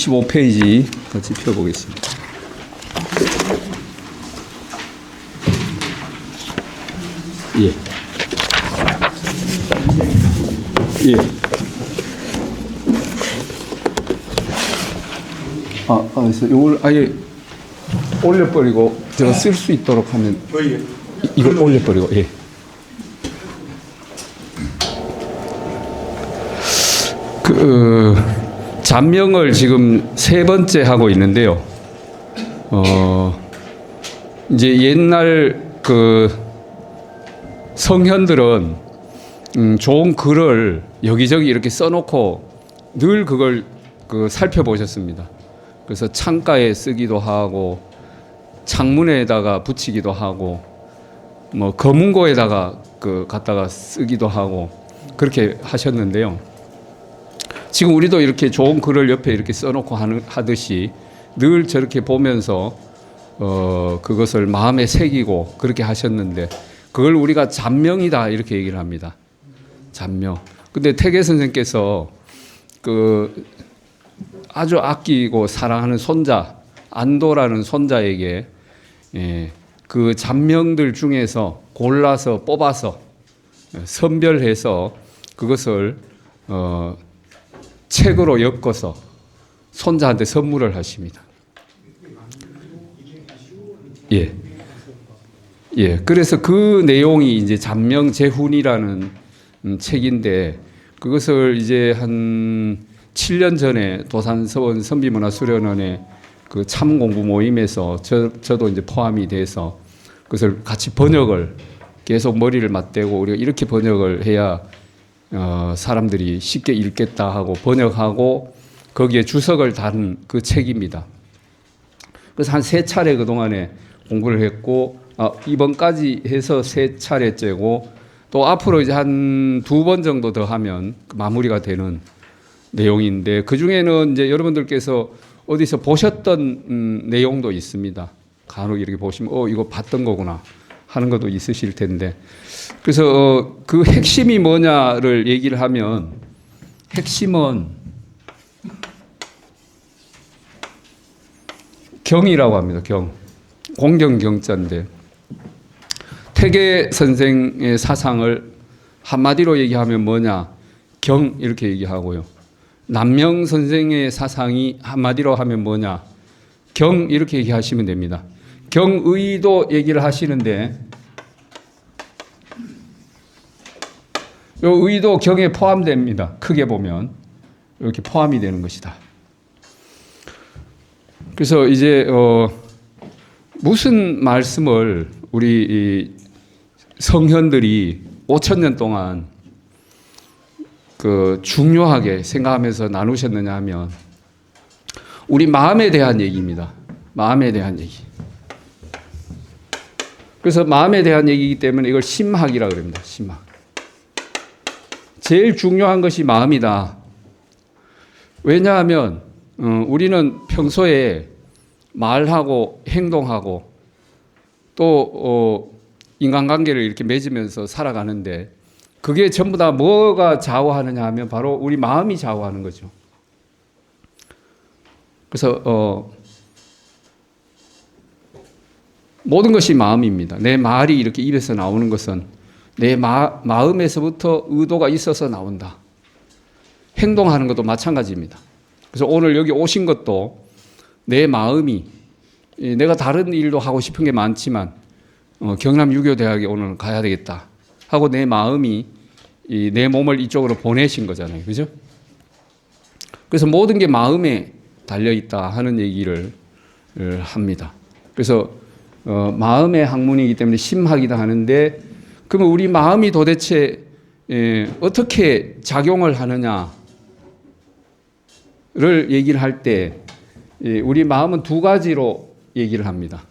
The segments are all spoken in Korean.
25페이지 같이 펴보겠습니다. 예. 예. 그래서 이걸 아예 올려버리고 제가 쓸 수 있도록 하면 이걸 올려버리고, 예. 잠명을 지금 세 번째 하고 있는데요. 이제 옛날 성현들은 좋은 글을 여기저기 이렇게 써놓고 늘 그걸 살펴보셨습니다. 그래서 창가에 쓰기도 하고 창문에다가 붙이기도 하고 뭐 거문고에다가 갖다가 쓰기도 하고 그렇게 하셨는데요. 지금 우리도 이렇게 좋은 글을 옆에 이렇게 써놓고 하듯이 늘 저렇게 보면서 그것을 마음에 새기고 그렇게 하셨는데 그걸 우리가 잠명이다 이렇게 얘기를 합니다. 잠명. 근데 태계 선생께서 아주 아끼고 사랑하는 손자 안도라는 손자에게 그 잠명들 중에서 골라서 뽑아서 선별해서 그것을 책으로 엮어서 손자한테 선물을 하십니다. 예. 예. 그래서 그 내용이 이제 잠명제훈이라는 책인데 그것을 이제 한 7년 전에 도산서원 선비문화수련원의 그 참공부 모임에서 저도 이제 포함이 돼서 그것을 같이 번역을 계속 머리를 맞대고 우리가 이렇게 번역을 해야 사람들이 쉽게 읽겠다 하고 번역하고 거기에 주석을 단 그 책입니다. 그래서 한 3차례 그동안에 공부를 했고 이번까지 해서 3차례째고 또 앞으로 이제 한 2번 정도 더 하면 마무리가 되는 내용인데 그 중에는 이제 여러분들께서 어디서 보셨던 내용도 있습니다. 간혹 이렇게 보시면 이거 봤던 거구나 하는 것도 있으실 텐데 그래서 그 핵심이 뭐냐를 얘기를 하면 핵심은 경이라고 합니다. 경. 공경경자인데 태계 선생의 사상을 한마디로 얘기하면 뭐냐? 경 이렇게 얘기하고요. 남명 선생의 사상이 한마디로 하면 뭐냐? 경 이렇게 얘기하시면 됩니다. 경의도 얘기를 하시는데 요 의도 경에 포함됩니다. 크게 보면 이렇게 포함이 되는 것이다. 그래서 이제 무슨 말씀을 우리 성현들이 5,000년 동안 중요하게 생각하면서 나누셨느냐 하면 우리 마음에 대한 얘기입니다. 마음에 대한 얘기. 그래서 마음에 대한 얘기이기 때문에 이걸 심학이라고 합니다. 심학. 제일 중요한 것이 마음이다. 왜냐하면 우리는 평소에 말하고 행동하고 또 인간관계를 이렇게 맺으면서 살아가는데 그게 전부 다 뭐가 좌우하느냐 하면 바로 우리 마음이 좌우하는 거죠. 그래서 모든 것이 마음입니다. 내 말이 이렇게 입에서 나오는 것은 내 마음에서부터 의도가 있어서 나온다. 행동하는 것도 마찬가지입니다. 그래서 오늘 여기 오신 것도 내 마음이 내가 다른 일도 하고 싶은 게 많지만 경남 유교대학에 오늘 가야 되겠다 하고 내 마음이 내 몸을 이쪽으로 보내신 거잖아요. 그죠? 그래서 모든 게 마음에 달려있다 하는 얘기를 합니다. 그래서 마음의 학문이기 때문에 심학이다 하는데 그러면 우리 마음이 도대체 어떻게 작용을 하느냐를 얘기를 할 때 우리 마음은 2가지로 얘기를 합니다.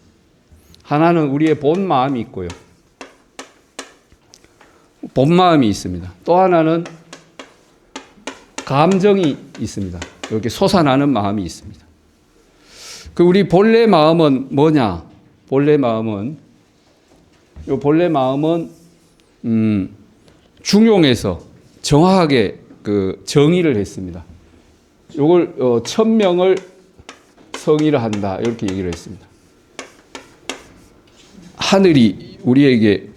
하나는 우리의 본 마음이 있고요. 본 마음이 있습니다. 또 하나는 감정이 있습니다. 이렇게 솟아나는 마음이 있습니다. 우리 본래 마음은 뭐냐? 본래 마음은 중용에서 정확하게 정의를 했습니다. 요걸 1000명을 성의를 한다 이렇게 얘기를 했습니다. 하늘이 우리에게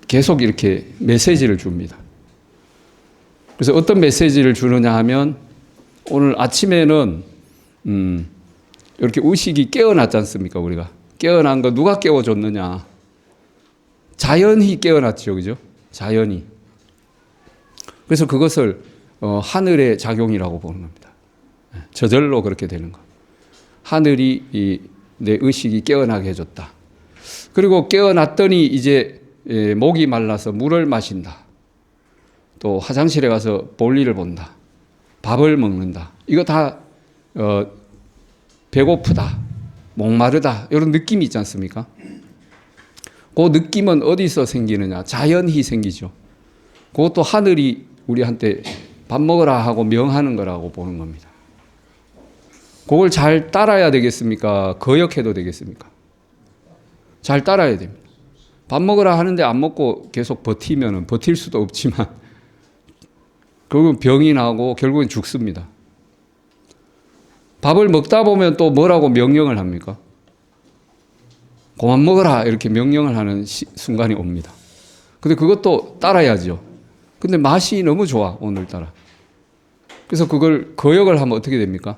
계속 이렇게 메시지를 줍니다. 그래서 어떤 메시지를 주느냐 하면 오늘 아침에는 이렇게 의식이 깨어났지 않습니까? 우리가 깨어난 거 누가 깨워줬느냐? 자연히 깨어났죠, 그죠? 자연히. 그래서 그것을 하늘의 작용이라고 보는 겁니다. 저절로 그렇게 되는 거. 하늘이 내 의식이 깨어나게 해줬다. 그리고 깨어났더니 이제 목이 말라서 물을 마신다. 또 화장실에 가서 볼일을 본다. 밥을 먹는다. 이거 다 배고프다. 목마르다. 이런 느낌이 있지 않습니까? 그 느낌은 어디서 생기느냐? 자연히 생기죠. 그것도 하늘이 우리한테 밥 먹으라 하고 명하는 거라고 보는 겁니다. 그걸 잘 따라야 되겠습니까? 거역해도 되겠습니까? 잘 따라야 됩니다. 밥 먹으라 하는데 안 먹고 계속 버티면 버틸 수도 없지만 결국은 병이 나고 결국은 죽습니다. 밥을 먹다 보면 또 뭐라고 명령을 합니까? 그만 먹어라 이렇게 명령을 하는 순간이 옵니다. 근데 그것도 따라야죠. 근데 맛이 너무 좋아 오늘따라. 그래서 그걸 거역을 하면 어떻게 됩니까?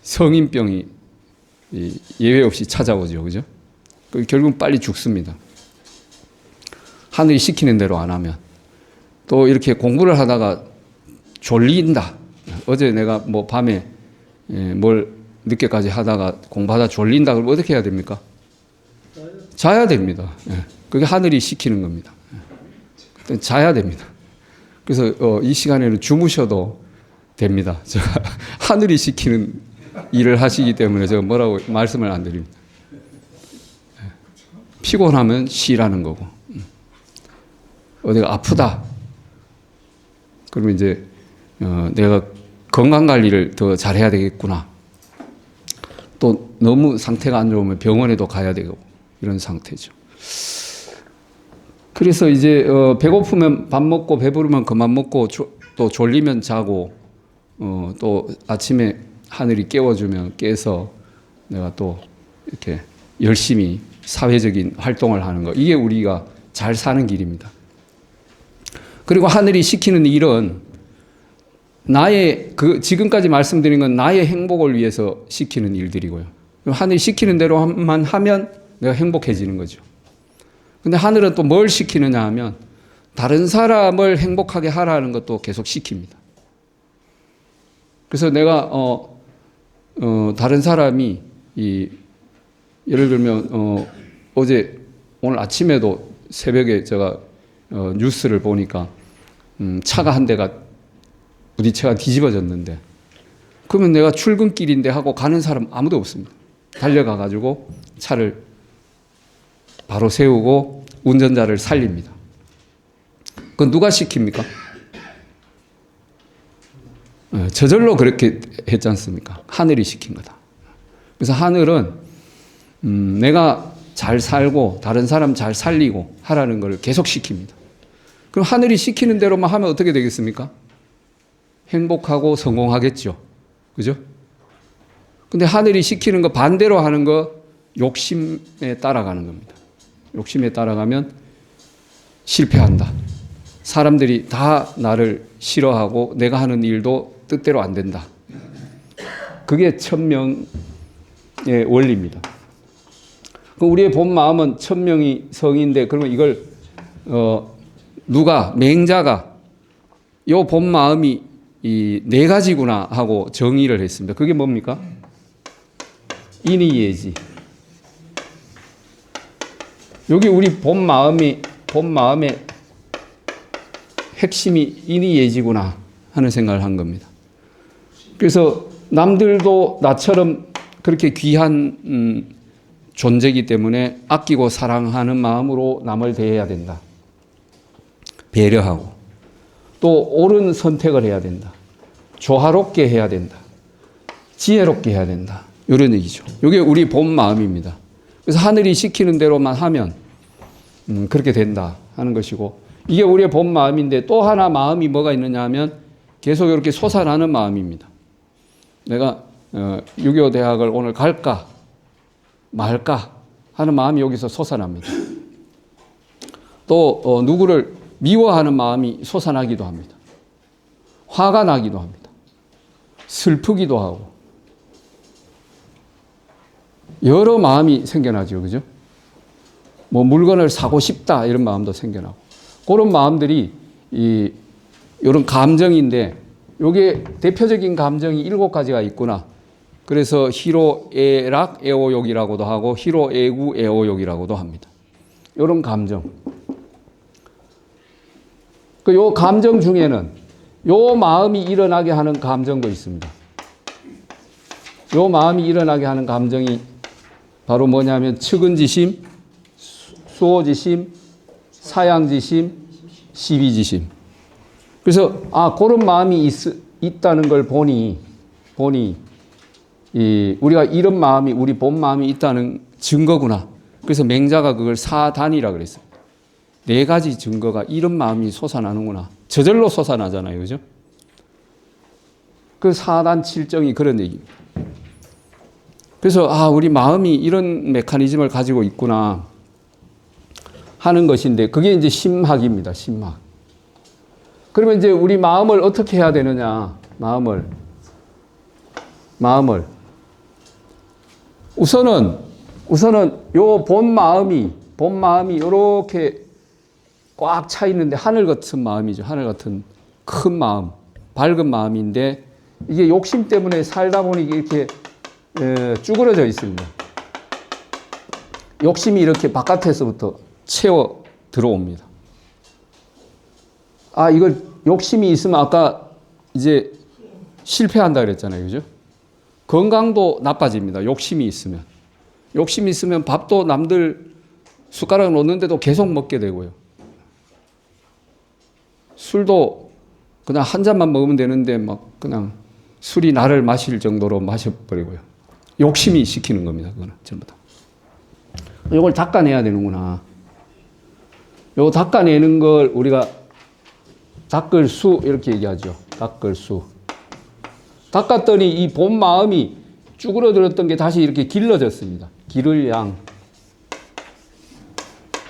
성인병이 예외 없이 찾아오죠. 그죠? 결국은 빨리 죽습니다. 하늘이 시키는 대로 안 하면. 또 이렇게 공부를 하다가 졸린다. 어제 내가 뭐 밤에 뭘 늦게까지 하다가 공부하다 졸린다. 그러면 어떻게 해야 됩니까? 자야 됩니다. 그게 하늘이 시키는 겁니다. 자야 됩니다. 그래서 이 시간에는 주무셔도 됩니다. 제가 하늘이 시키는 일을 하시기 때문에 제가 뭐라고 말씀을 안 드립니다. 피곤하면 쉬라는 거고. 어디가 아프다. 그러면 이제 내가 건강 관리를 더 잘해야 되겠구나. 또 너무 상태가 안 좋으면 병원에도 가야 되고 이런 상태죠. 그래서 이제 배고프면 밥 먹고 배부르면 그만 먹고 또 졸리면 자고 또 아침에 하늘이 깨워주면 깨서 내가 또 이렇게 열심히 사회적인 활동을 하는 거. 이게 우리가 잘 사는 길입니다. 그리고 하늘이 시키는 일은 나의 지금까지 말씀드린 건 나의 행복을 위해서 시키는 일들이고요. 하늘이 시키는 대로만 하면 내가 행복해지는 거죠. 근데 하늘은 또 뭘 시키느냐 하면 다른 사람을 행복하게 하라는 것도 계속 시킵니다. 그래서 내가 다른 사람이 예를 들면 오늘 아침에도 새벽에 제가 뉴스를 보니까 차가 한 대가 부딪혀가 뒤집어졌는데 그러면 내가 출근길인데 하고 가는 사람 아무도 없습니다. 달려가 가지고 차를 바로 세우고 운전자를 살립니다. 그건 누가 시킵니까? 저절로 그렇게 했지 않습니까? 하늘이 시킨 거다. 그래서 하늘은 내가 잘 살고 다른 사람 잘 살리고 하라는 걸 계속 시킵니다. 그럼 하늘이 시키는 대로만 하면 어떻게 되겠습니까? 행복하고 성공하겠죠. 그죠? 근데 하늘이 시키는 거 반대로 하는 거 욕심에 따라가는 겁니다. 욕심에 따라가면 실패한다. 사람들이 다 나를 싫어하고 내가 하는 일도 뜻대로 안 된다. 그게 천명의 원리입니다. 우리의 본 마음은 천명이 성인데 그러면 이걸 누가 맹자가 요 본 마음이 이 네 가지구나 하고 정의를 했습니다. 그게 뭡니까? 인의예지. 여기 우리 본 마음의 핵심이 인의예지구나 하는 생각을 한 겁니다. 그래서 남들도 나처럼 그렇게 귀한 존재이기 때문에 아끼고 사랑하는 마음으로 남을 대해야 된다. 배려하고 또 옳은 선택을 해야 된다. 조화롭게 해야 된다. 지혜롭게 해야 된다. 이런 얘기죠. 이게 우리 본 마음입니다. 그래서 하늘이 시키는 대로만 하면 그렇게 된다 하는 것이고 이게 우리의 본 마음인데 또 하나 마음이 뭐가 있느냐 하면 계속 이렇게 솟아나는 마음입니다. 내가 6.25 대학을 오늘 갈까 말까 하는 마음이 여기서 솟아납니다. 또 누구를 미워하는 마음이 솟아나기도 합니다. 화가 나기도 합니다. 슬프기도 하고 여러 마음이 생겨나죠. 그죠? 뭐 물건을 사고 싶다 이런 마음도 생겨나고 그런 마음들이 이런 감정인데 요게 대표적인 감정이 7가지가 있구나. 그래서 희로애락 애오욕이라고도 하고 희로애구 애오욕이라고도 합니다. 이런 감정. 요 감정 중에는 요 마음이 일어나게 하는 감정도 있습니다. 요 마음이 일어나게 하는 감정이 바로 뭐냐면 측은지심, 수호지심, 사양지심, 시비지심. 그래서 그런 마음이 있다는 걸 보니 우리가 이런 마음이 우리 본 마음이 있다는 증거구나. 그래서 맹자가 그걸 사단이라 그랬어요. 4가지 증거가 이런 마음이 솟아나는구나. 저절로 솟아나잖아요. 그죠? 그 사단 칠정이 그런 얘기입니다. 그래서 우리 마음이 이런 메커니즘을 가지고 있구나 하는 것인데 그게 이제 심학입니다. 심학. 그러면 이제 우리 마음을 어떻게 해야 되느냐? 마음을 우선은 요 본 마음이 이렇게 꽉 차 있는데 하늘 같은 마음이죠. 하늘 같은 큰 마음, 밝은 마음인데 이게 욕심 때문에 살다 보니 이렇게 쭈그러져 있습니다. 욕심이 이렇게 바깥에서부터 채워 들어옵니다. 이걸 욕심이 있으면 아까 이제 실패한다 그랬잖아요. 그죠? 건강도 나빠집니다. 욕심이 있으면 밥도 남들 숟가락 놓는데도 계속 먹게 되고요. 술도 그냥 한 잔만 먹으면 되는데 막 그냥 술이 나를 마실 정도로 마셔버리고요. 욕심이 시키는 겁니다. 그거는 전부 다. 이걸 닦아내야 되는구나. 요거 닦아내는 걸 우리가 닦을수 이렇게 얘기하죠. 닦을수. 닦았더니 이 본 마음이 쭈그러들었던 게 다시 이렇게 길러졌습니다. 기를 양.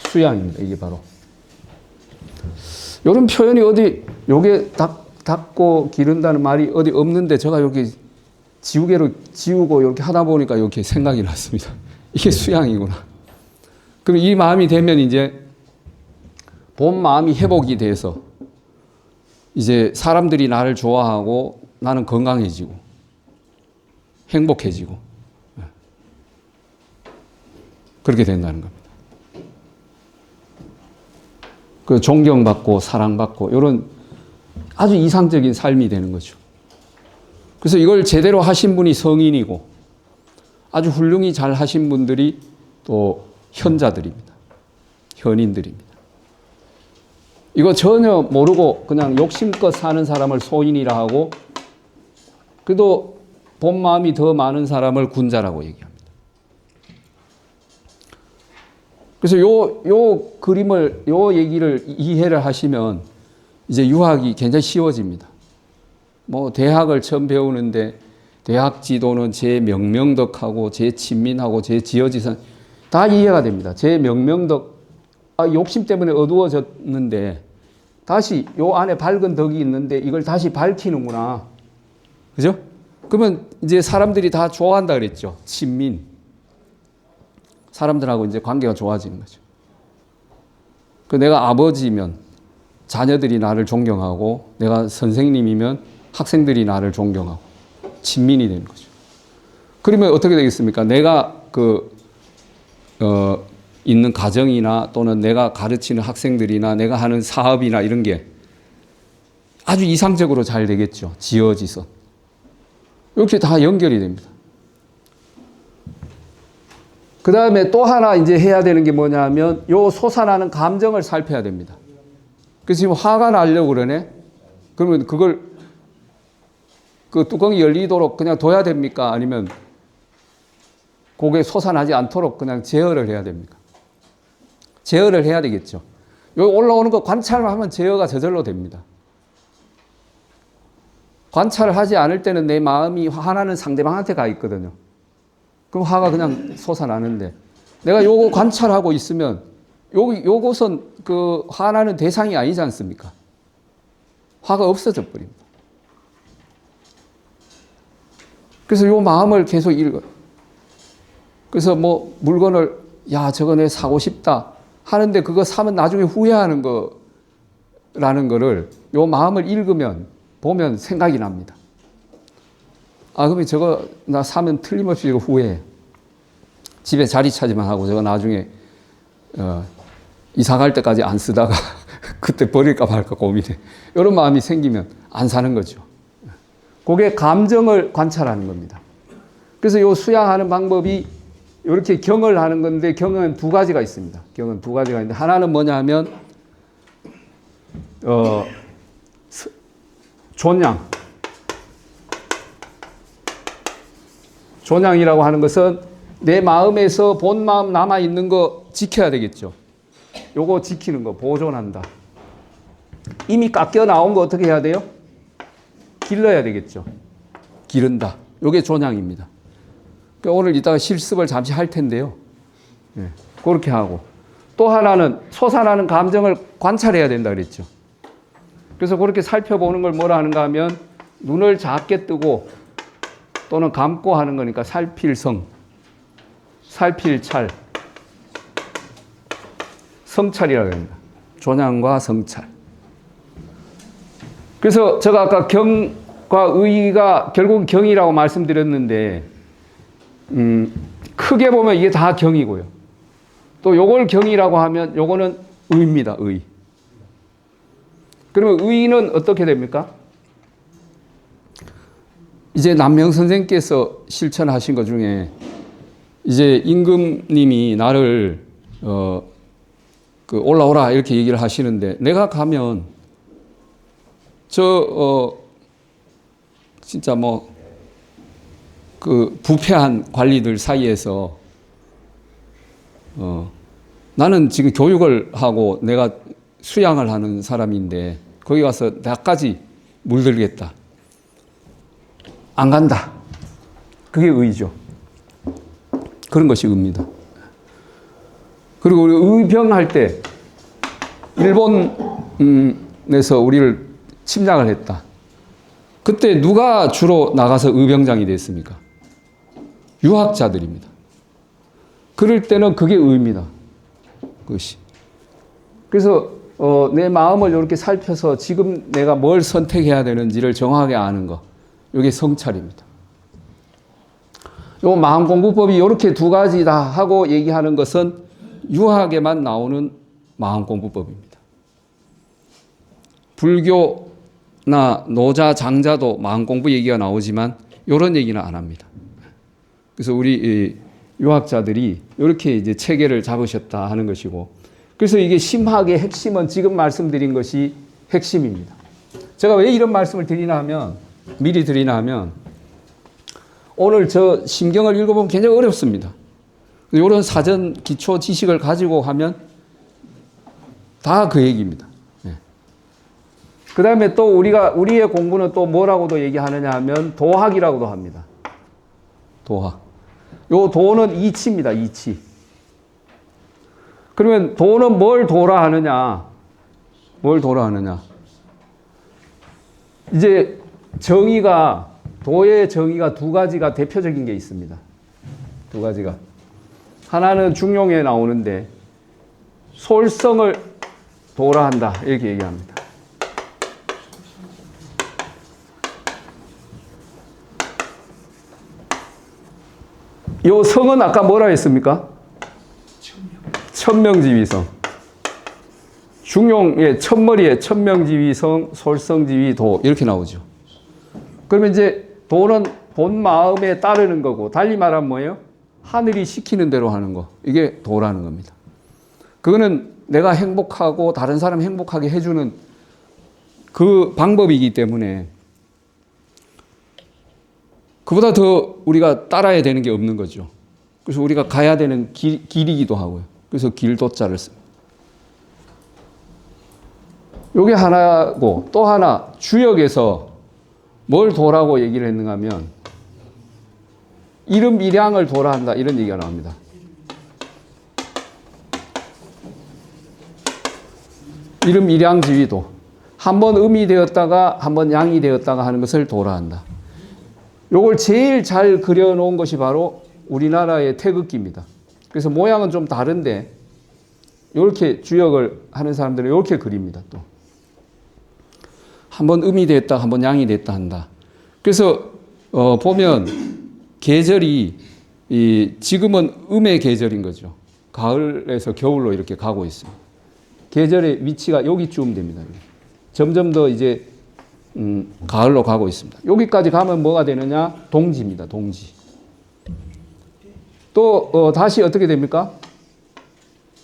수양입니다. 이게 바로. 이런 표현이 요게 닦고 기른다는 말이 어디 없는데 제가 여기 지우개로 지우고 이렇게 하다 보니까 이렇게 생각이 났습니다. 이게 수양이구나. 그럼 이 마음이 되면 이제 본 마음이 회복이 돼서 이제 사람들이 나를 좋아하고 나는 건강해지고 행복해지고 그렇게 된다는 겁니다. 그 존경받고 사랑받고 이런 아주 이상적인 삶이 되는 거죠. 그래서 이걸 제대로 하신 분이 성인이고 아주 훌륭히 잘 하신 분들이 또 현자들입니다. 현인들입니다. 이거 전혀 모르고 그냥 욕심껏 사는 사람을 소인이라 하고 그래도 본 마음이 더 많은 사람을 군자라고 얘기합니다. 그래서 요 그림을, 요 얘기를 이해를 하시면 이제 유학이 굉장히 쉬워집니다. 뭐 대학을 처음 배우는데 대학 지도는 제 명명덕하고 제 친민하고 제 지어지선 다 이해가 됩니다. 제 명명덕, 욕심 때문에 어두워졌는데 다시 요 안에 밝은 덕이 있는데 이걸 다시 밝히는구나. 그죠? 그러면 이제 사람들이 다 좋아한다 그랬죠. 친민. 사람들하고 이제 관계가 좋아지는 거죠. 그 내가 아버지면 자녀들이 나를 존경하고 내가 선생님이면 학생들이 나를 존경하고 친민이 되는 거죠. 그러면 어떻게 되겠습니까? 내가 있는 가정이나 또는 내가 가르치는 학생들이나 내가 하는 사업이나 이런 게 아주 이상적으로 잘 되겠죠. 지어지서. 이렇게 다 연결이 됩니다. 그 다음에 또 하나 이제 해야 되는 게 뭐냐면 요 솟아나는 감정을 살펴야 됩니다. 그래서 지금 화가 나려고 그러네? 그러면 그걸 그 뚜껑이 열리도록 그냥 둬야 됩니까? 아니면 그게 솟아나지 않도록 그냥 제어를 해야 됩니까? 제어를 해야 되겠죠. 여기 올라오는 거 관찰만 하면 제어가 저절로 됩니다. 관찰을 하지 않을 때는 내 마음이 화나는 상대방한테 가 있거든요. 그럼 화가 그냥 솟아나는데 내가 요거 관찰하고 있으면 요것은 그 화나는 대상이 아니지 않습니까? 화가 없어져 버립니다. 그래서 요 마음을 계속 읽어요. 그래서 뭐 물건을 야 저거 내 사고 싶다 하는데 그거 사면 나중에 후회하는 거라는 거를 요 마음을 읽으면 보면 생각이 납니다. 아 그러면 저거 나 사면 틀림없이 이거 후회해. 집에 자리 차지만 하고 저거 나중에 이사 갈 때까지 안 쓰다가 그때 버릴까 말까 고민해. 이런 마음이 생기면 안 사는 거죠. 그게 감정을 관찰하는 겁니다. 그래서 요 수양하는 방법이 이렇게 경을 하는 건데 경은 두 가지가 있습니다. 경은 두 가지가 있는데 하나는 뭐냐 하면 존양이라고 하는 것은 내 마음에서 본 마음 남아있는 거 지켜야 되겠죠. 요거 지키는 거, 보존한다. 이미 깎여 나온 거 어떻게 해야 돼요? 길러야 되겠죠. 기른다. 요게 존양입니다. 그러니까 오늘 이따가 실습을 잠시 할 텐데요. 네, 그렇게 하고. 또 하나는 솟아나는 감정을 관찰해야 된다 그랬죠. 그래서 그렇게 살펴보는 걸 뭐라 하는가 하면 눈을 작게 뜨고 또는 감고 하는 거니까 살필성, 살필찰, 성찰이라고 합니다. 존양과 성찰. 그래서 제가 아까 경과 의가 결국은 경이라고 말씀드렸는데 크게 보면 이게 다 경이고요. 또 요걸 경이라고 하면 요거는 의입니다. 의. 그러면 의는 어떻게 됩니까? 이제 남명 선생께서 실천하신 것 중에 이제 임금님이 나를 올라오라 이렇게 얘기를 하시는데 내가 가면 진짜 뭐 그 부패한 관리들 사이에서 나는 지금 교육을 하고 내가 수양을 하는 사람인데 거기 가서 나까지 물들겠다. 안 간다. 그게 의죠. 그런 것이 의입니다. 그리고 우리 의병할 때 일본에서 우리를 침략을 했다. 그때 누가 주로 나가서 의병장이 됐습니까? 유학자들입니다. 그럴 때는 그게 의입니다. 그것이. 그래서 내 마음을 이렇게 살펴서 지금 내가 뭘 선택해야 되는지를 정확하게 아는 거. 이게 성찰입니다. 요 마음공부법이 이렇게 두 가지다 하고 얘기하는 것은 유학에만 나오는 마음공부법입니다. 불교나 노자, 장자도 마음공부 얘기가 나오지만 이런 얘기는 안 합니다. 그래서 우리 유학자들이 이렇게 이제 체계를 잡으셨다 하는 것이고, 그래서 이게 심학의 핵심은 지금 말씀드린 것이 핵심입니다. 제가 왜 이런 말씀을 미리 드리나 하면, 오늘 저 심경을 읽어보면 굉장히 어렵습니다. 이런 사전 기초 지식을 가지고 하면 다 그 얘기입니다. 네. 그 다음에 또 우리의 공부는 또 뭐라고도 얘기하느냐 하면 도학이라고도 합니다. 도학. 요 도는 이치입니다. 이치. 그러면 도는 뭘 도라 하느냐? 뭘 도라 하느냐? 이제 도의 정의가 두 가지가 대표적인 게 있습니다. 두 가지가. 하나는 중용에 나오는데 솔성을 도라 한다. 이렇게 얘기합니다. 요 성은 아까 뭐라 했습니까? 천명지위성. 중용의 첫머리에 천명지위성, 솔성지위도 이렇게 나오죠. 그러면 이제 도는 본 마음에 따르는 거고, 달리 말하면 뭐예요? 하늘이 시키는 대로 하는 거. 이게 도라는 겁니다. 그거는 내가 행복하고 다른 사람 행복하게 해주는 그 방법이기 때문에 그보다 더 우리가 따라야 되는 게 없는 거죠. 그래서 우리가 가야 되는 길이기도 하고요. 그래서 길도자를 씁니다. 요게 하나고, 또 하나 주역에서 뭘 도라고 얘기를 했는가 하면 이름 일양을 도라 한다 이런 얘기가 나옵니다. 이름 일양지위도 한번 음이 되었다가 한번 양이 되었다가 하는 것을 도라 한다. 요걸 제일 잘 그려놓은 것이 바로 우리나라의 태극기입니다. 그래서 모양은 좀 다른데 이렇게 주역을 하는 사람들은 이렇게 그립니다. 또 한번 음이 됐다, 한번 양이 됐다 한다. 그래서 보면 계절이 지금은 음의 계절인 거죠. 가을에서 겨울로 이렇게 가고 있습니다. 계절의 위치가 여기쯤 됩니다. 점점 더 이제 가을로 가고 있습니다. 여기까지 가면 뭐가 되느냐? 동지입니다. 동지. 또 다시 어떻게 됩니까?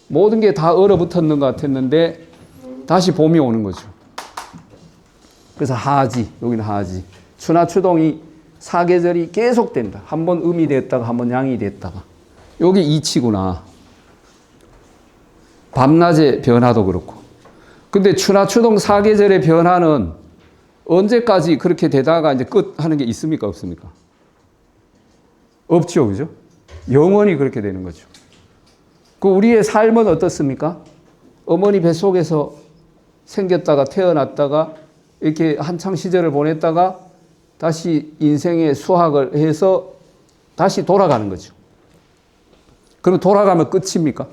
모든 게 다 얼어붙었는 것 같았는데 다시 봄이 오는 거죠. 그래서 하지, 여기는 하지. 추나 추동이 사계절이 계속된다. 한번 음이 됐다가 한번 양이 됐다가. 여기 이치구나. 밤낮의 변화도 그렇고. 근데 추나 추동 사계절의 변화는 언제까지 그렇게 되다가 이제 끝 하는 게 있습니까? 없습니까? 없죠. 그죠? 영원히 그렇게 되는 거죠. 그 우리의 삶은 어떻습니까? 어머니 뱃속에서 생겼다가 태어났다가 이렇게 한창 시절을 보냈다가 다시 인생의 수학을 해서 다시 돌아가는 거죠. 그럼 돌아가면 끝입니까?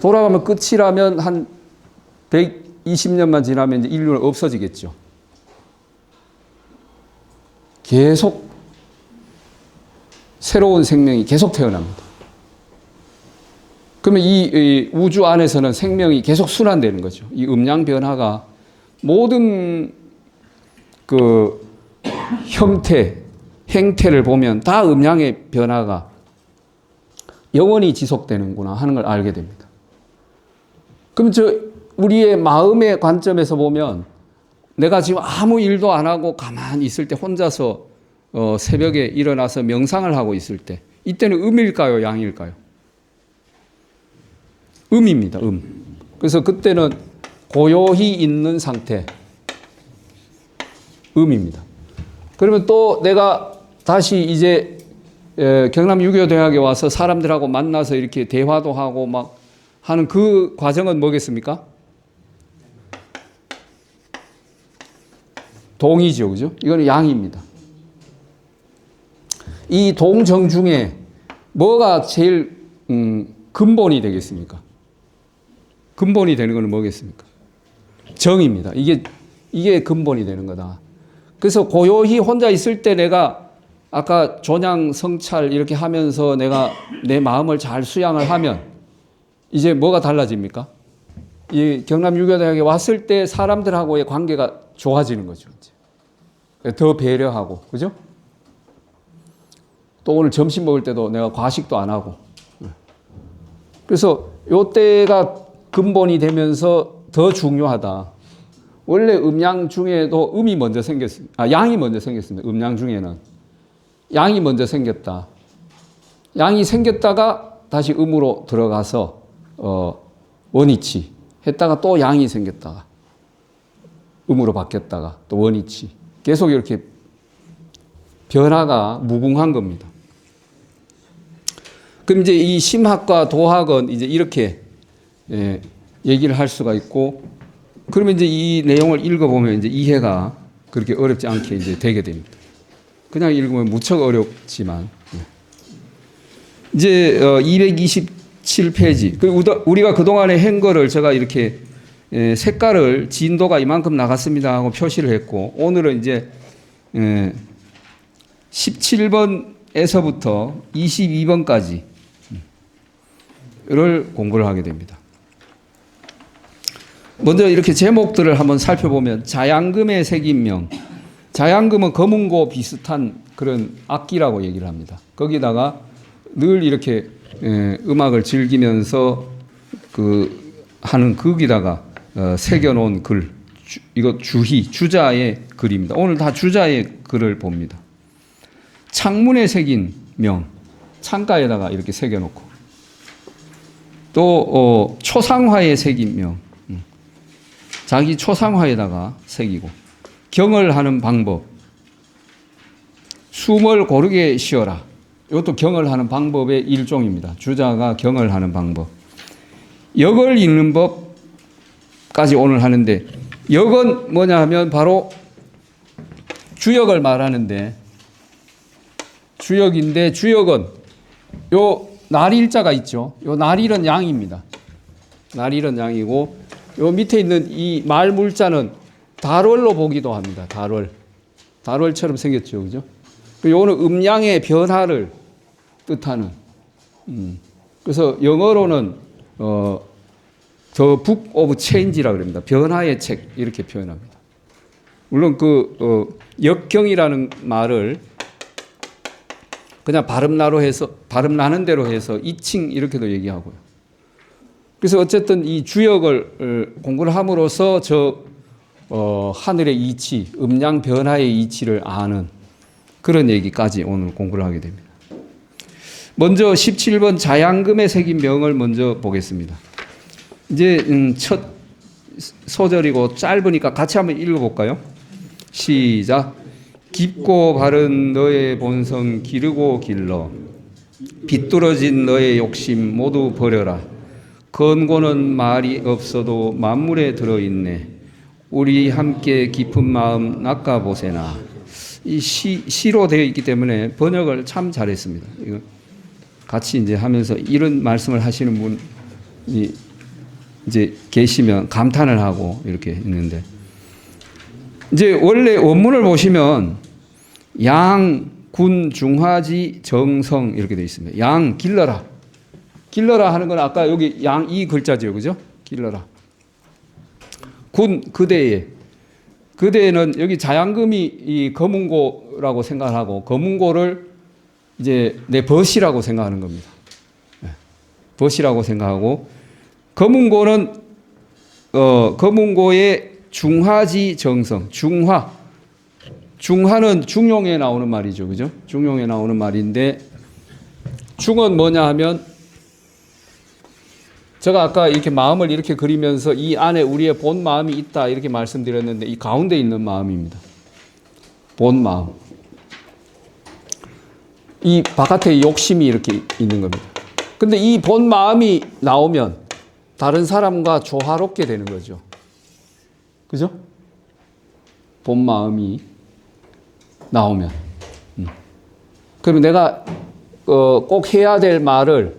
돌아가면 끝이라면 한 120년만 지나면 이제 인류는 없어지겠죠. 계속 새로운 생명이 계속 태어납니다. 그러면 이 우주 안에서는 생명이 계속 순환되는 거죠. 이 음양 변화가 모든 그 형태, 행태를 보면 다 음양의 변화가 영원히 지속되는구나 하는 걸 알게 됩니다. 그럼 우리의 마음의 관점에서 보면 내가 지금 아무 일도 안 하고 가만히 있을 때 혼자서 새벽에 일어나서 명상을 하고 있을 때 이때는 음일까요? 양일까요? 음입니다. 그래서 그때는 고요히 있는 상태. 음입니다. 그러면 또 내가 다시 이제 경남 유교대학에 와서 사람들하고 만나서 이렇게 대화도 하고 막 하는 그 과정은 뭐겠습니까? 동이죠. 그죠? 이거는 양입니다. 이 동정 중에 뭐가 제일 근본이 되겠습니까? 근본이 되는 것은 뭐겠습니까? 정입니다. 이게 근본이 되는 거다. 그래서 고요히 혼자 있을 때 내가 아까 존양, 성찰 이렇게 하면서 내가 내 마음을 잘 수양을 하면 이제 뭐가 달라집니까? 이 경남 유교대학에 왔을 때 사람들하고의 관계가 좋아지는 거죠. 이제. 더 배려하고, 그죠? 또 오늘 점심 먹을 때도 내가 과식도 안 하고. 그래서 요때가 근본이 되면서 더 중요하다. 원래 음양 중에도 음이 먼저 생겼습니다. 양이 먼저 생겼습니다. 음양 중에는. 양이 먼저 생겼다. 양이 생겼다가 다시 음으로 들어가서 원위치 했다가 또 양이 생겼다가 음으로 바뀌었다가 또 원위치. 계속 이렇게 변화가 무궁한 겁니다. 그럼 이제 이 심학과 도학은 이제 이렇게 얘기를 할 수가 있고, 그러면 이제 이 내용을 읽어보면 이제 이해가 그렇게 어렵지 않게 이제 되게 됩니다. 그냥 읽으면 무척 어렵지만. 이제 227페이지. 우리가 그동안에 한 거를 제가 이렇게 색깔을 진도가 이만큼 나갔습니다 하고 표시를 했고, 오늘은 이제 17번에서부터 22번까지를 공부를 하게 됩니다. 먼저 이렇게 제목들을 한번 살펴보면 자양금의 색인명. 자양금은 검은고 비슷한 그런 악기라고 얘기를 합니다. 거기다가 늘 이렇게 음악을 즐기면서 하는 거기다가 새겨놓은 글. 이거 주자의 글입니다. 오늘 다 주자의 글을 봅니다. 창문에 새긴 명. 창가에다가 이렇게 새겨놓고. 또 초상화에 새긴 명. 자기 초상화에다가 새기고, 경을 하는 방법. 숨을 고르게 쉬어라. 이것도 경을 하는 방법의 일종입니다. 주자가 경을 하는 방법. 역을 읽는 법까지 오늘 하는데, 역은 뭐냐 하면 바로 주역을 말하는데, 주역인데, 주역은 요 날일자가 있죠. 요 날일은 양입니다. 날일은 양이고, 요 밑에 있는 이 말물자는 달월로 보기도 합니다. 달월. 달월처럼 생겼죠. 그죠? 요거는 음양의 변화를 뜻하는. 그래서 영어로는 The Book of Change라고 합니다. 변화의 책 이렇게 표현합니다. 물론 역경이라는 말을 그냥 발음 나는 대로 해서 이칭 이렇게도 얘기하고요. 그래서 어쨌든 이 주역을 공부를 함으로써 하늘의 이치, 음양 변화의 이치를 아는 그런 얘기까지 오늘 공부를 하게 됩니다. 먼저 17번 자양금에 새긴 명을 먼저 보겠습니다. 이제 첫 소절이고 짧으니까 같이 한번 읽어볼까요? 시작. 깊고 바른 너의 본성 기르고 길러 비뚤어진 너의 욕심 모두 버려라. 권고는 말이 없어도 만물에 들어있네. 우리 함께 깊은 마음 낚아보세나. 이 시로 되어 있기 때문에 번역을 참 잘했습니다. 이거 같이 이제 하면서 이런 말씀을 하시는 분이 이제 계시면 감탄을 하고 이렇게 있는데, 이제 원래 원문을 보시면 양, 군, 중화지, 정성 이렇게 되어 있습니다. 양, 길러라. 길러라 하는 건 아까 여기 양 이 글자죠. 그죠? 길러라. 군, 그대에는 여기 자양금이 이 거문고라고 생각하고 거문고를 이제 내 벗이라고 생각하는 겁니다. 벗이라고 생각하고 거문고는 거문고의 중화지 정성, 중화는 중용에 나오는 말이죠. 그죠? 중용에 나오는 말인데 중은 뭐냐 하면 제가 아까 이렇게 마음을 이렇게 그리면서 이 안에 우리의 본 마음이 있다 이렇게 말씀드렸는데 이 가운데 있는 마음입니다. 본 마음. 이 바깥에 욕심이 이렇게 있는 겁니다. 근데 이 본 마음이 나오면 다른 사람과 조화롭게 되는 거죠. 그죠? 본 마음이 나오면. 그러면 내가 꼭 해야 될 말을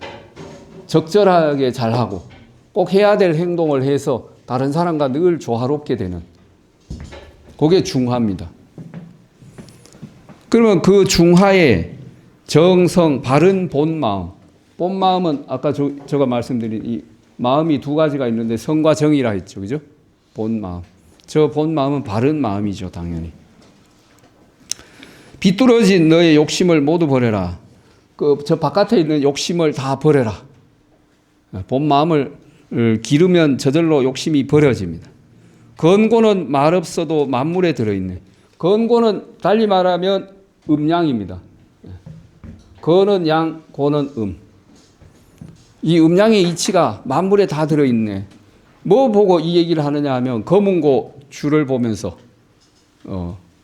적절하게 잘하고 꼭 해야 될 행동을 해서 다른 사람과 늘 조화롭게 되는, 그게 중화입니다. 그러면 그 중화의 정성, 바른 본 마음은 아까 제가 말씀드린 이 마음이 두 가지가 있는데 성과 정이라 했죠. 그죠? 본 마음. 저 본 마음은 바른 마음이죠. 당연히. 비뚤어진 너의 욕심을 모두 버려라. 저 바깥에 있는 욕심을 다 버려라. 본 마음을 기르면 저절로 욕심이 버려집니다. 권고는 말 없어도 만물에 들어있네. 권고는 달리 말하면 음양입니다. 권은 양, 고는 음. 이 음양의 이치가 만물에 다 들어있네. 뭐 보고 이 얘기를 하느냐 하면 거문고 줄을 보면서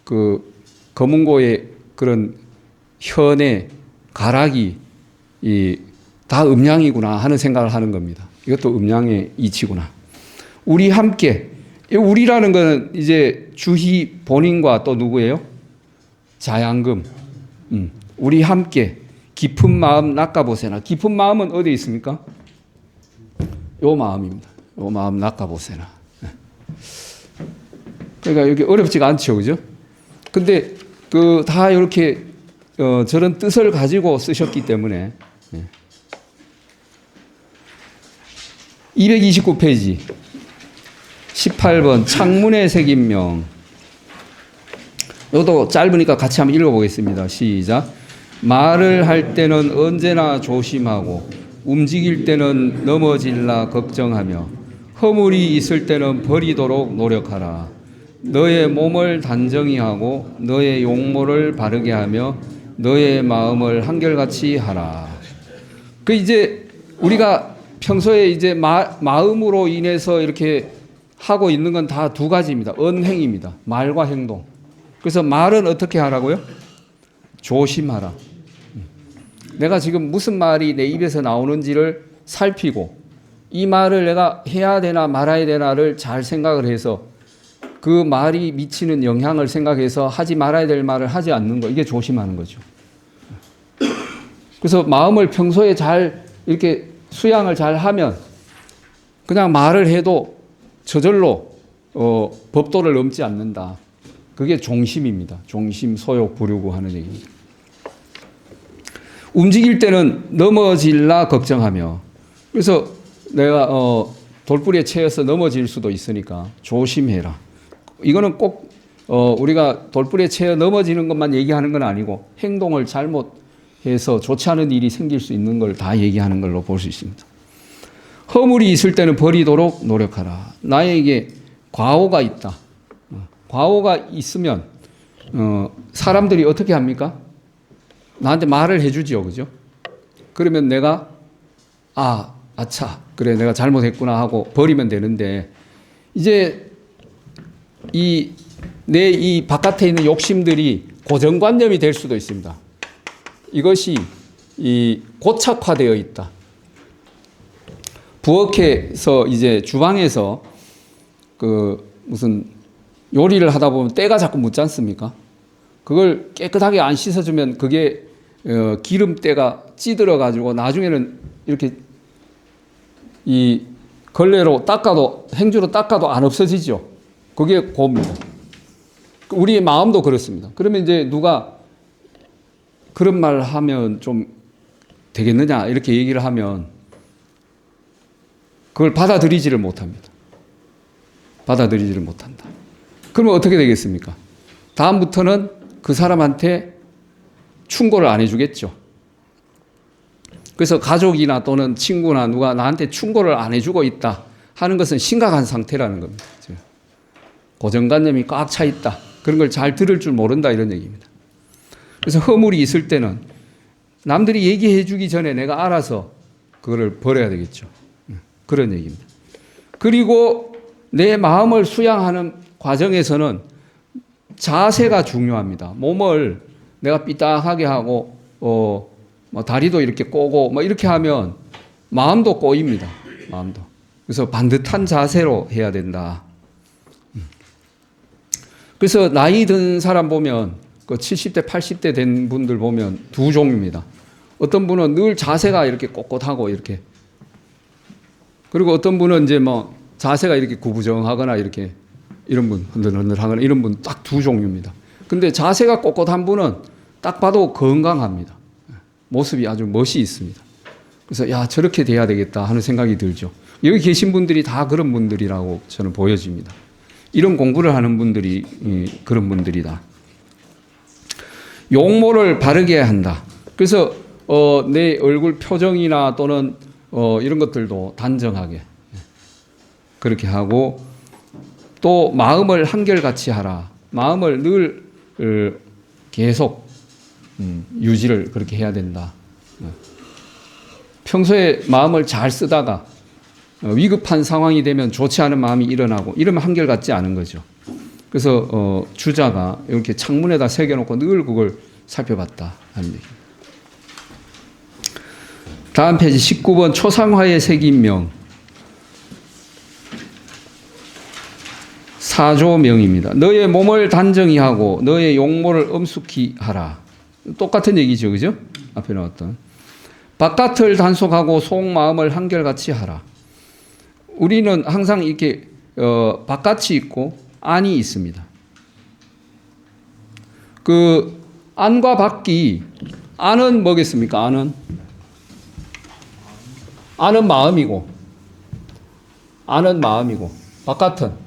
그 거문고의 그런 현의 가락이 다 음양이구나 하는 생각을 하는 겁니다. 이것도 음양의 이치구나. 우리 함께, 우리라는 것은 이제 주희 본인과 또 누구예요? 자양금. 우리 함께 깊은 마음 낚아보세나. 깊은 마음은 어디에 있습니까? 요 마음입니다. 요 마음 낚아보세나. 그러니까 여기 어렵지가 않죠, 그죠? 근데 다 이렇게 저런 뜻을 가지고 쓰셨기 때문에. 229페이지 18번 창문에 새긴 명. 이것도 짧으니까 같이 한번 읽어보겠습니다. 시작. 말을 할 때는 언제나 조심하고 움직일 때는 넘어질라 걱정하며 허물이 있을 때는 버리도록 노력하라. 너의 몸을 단정히 하고 너의 용모를 바르게 하며 너의 마음을 한결같이 하라. 이제 우리가 평소에 이제 마음으로 인해서 이렇게 하고 있는 건 다 두 가지입니다. 언행입니다. 말과 행동. 그래서 말은 어떻게 하라고요? 조심하라. 내가 지금 무슨 말이 내 입에서 나오는지를 살피고 이 말을 내가 해야 되나 말아야 되나를 잘 생각을 해서 그 말이 미치는 영향을 생각해서 하지 말아야 될 말을 하지 않는 거, 이게 조심하는 거죠. 그래서 마음을 평소에 잘 이렇게 수양을 잘 하면 그냥 말을 해도 저절로 법도를 넘지 않는다. 그게 종심입니다. 종심, 소욕, 부류구 하는 얘기입니다. 움직일 때는 넘어질라 걱정하며, 그래서 내가 돌부리에 채여서 넘어질 수도 있으니까 조심해라. 이거는 꼭 우리가 돌부리에 채여 넘어지는 것만 얘기하는 건 아니고 행동을 잘못해서 좋지 않은 일이 생길 수 있는 걸 다 얘기하는 걸로 볼 수 있습니다. 허물이 있을 때는 버리도록 노력하라. 나에게 과오가 있다. 과오가 있으면 사람들이 어떻게 합니까? 나한테 말을 해주지요, 그죠? 그러면 내가 아차, 그래 내가 잘못했구나 하고 버리면 되는데, 이제 내 이 바깥에 있는 욕심들이 고정관념이 될 수도 있습니다. 이것이 고착화되어 있다. 부엌에서 이제 주방에서 무슨 요리를 하다 보면 때가 자꾸 묻지 않습니까? 그걸 깨끗하게 안 씻어주면 그게 기름때가 찌들어 가지고 나중에는 이렇게 이 걸레로 닦아도, 행주로 닦아도 안 없어지죠. 그게 고입니다. 우리의 마음도 그렇습니다. 그러면 이제 누가 그런 말 하면 좀 되겠느냐 이렇게 얘기를 하면 그걸 받아들이지를 못합니다. 받아들이지를 못한다. 그러면 어떻게 되겠습니까? 다음부터는 그 사람한테 충고를 안 해주겠죠. 그래서 가족이나 또는 친구나 누가 나한테 충고를 안 해주고 있다 하는 것은 심각한 상태라는 겁니다. 고정관념이 꽉 차 있다. 그런 걸 잘 들을 줄 모른다 이런 얘기입니다. 그래서 허물이 있을 때는 남들이 얘기해 주기 전에 내가 알아서 그거를 버려야 되겠죠. 그런 얘기입니다. 그리고 내 마음을 수양하는 과정에서는 자세가 중요합니다. 몸을 내가 삐딱하게 하고 다리도 이렇게 꼬고 이렇게 하면 마음도 꼬입니다. 마음도. 그래서 반듯한 자세로 해야 된다. 그래서 나이 든 사람 보면 70대, 80대 된 분들 보면 두 종류입니다. 어떤 분은 늘 자세가 이렇게 꼿꼿하고 이렇게, 그리고 어떤 분은 이제 자세가 이렇게 구부정하거나 이렇게 이런 분 흔들흔들하거나 이런 분 딱 두 종류입니다. 근데 자세가 꼿꼿한 분은 딱 봐도 건강합니다. 모습이 아주 멋이 있습니다. 그래서 야, 저렇게 돼야 되겠다 하는 생각이 들죠. 여기 계신 분들이 다 그런 분들이라고 저는 보여집니다. 이런 공부를 하는 분들이 그런 분들이다. 용모를 바르게 한다. 그래서 내 얼굴 표정이나 또는 이런 것들도 단정하게 그렇게 하고, 또 마음을 한결같이 하라. 마음을 늘 계속 유지를 그렇게 해야 된다. 평소에 마음을 잘 쓰다가 위급한 상황이 되면 좋지 않은 마음이 일어나고 이러면 한결같지 않은 거죠. 그래서 주자가 이렇게 창문에다 새겨놓고 늘 그걸 살펴봤다 하는 얘기입니다. 다음 페이지 19번 초상화에 새긴 명. 사조명입니다. 너의 몸을 단정히 하고 너의 용모를 엄숙히 하라. 똑같은 얘기죠, 그죠? 앞에 나왔던. 바깥을 단속하고 속마음을 한결같이 하라. 우리는 항상 이렇게 바깥이 있고 안이 있습니다. 그 안과 밖이, 안은 뭐겠습니까? 안은 마음이고 바깥은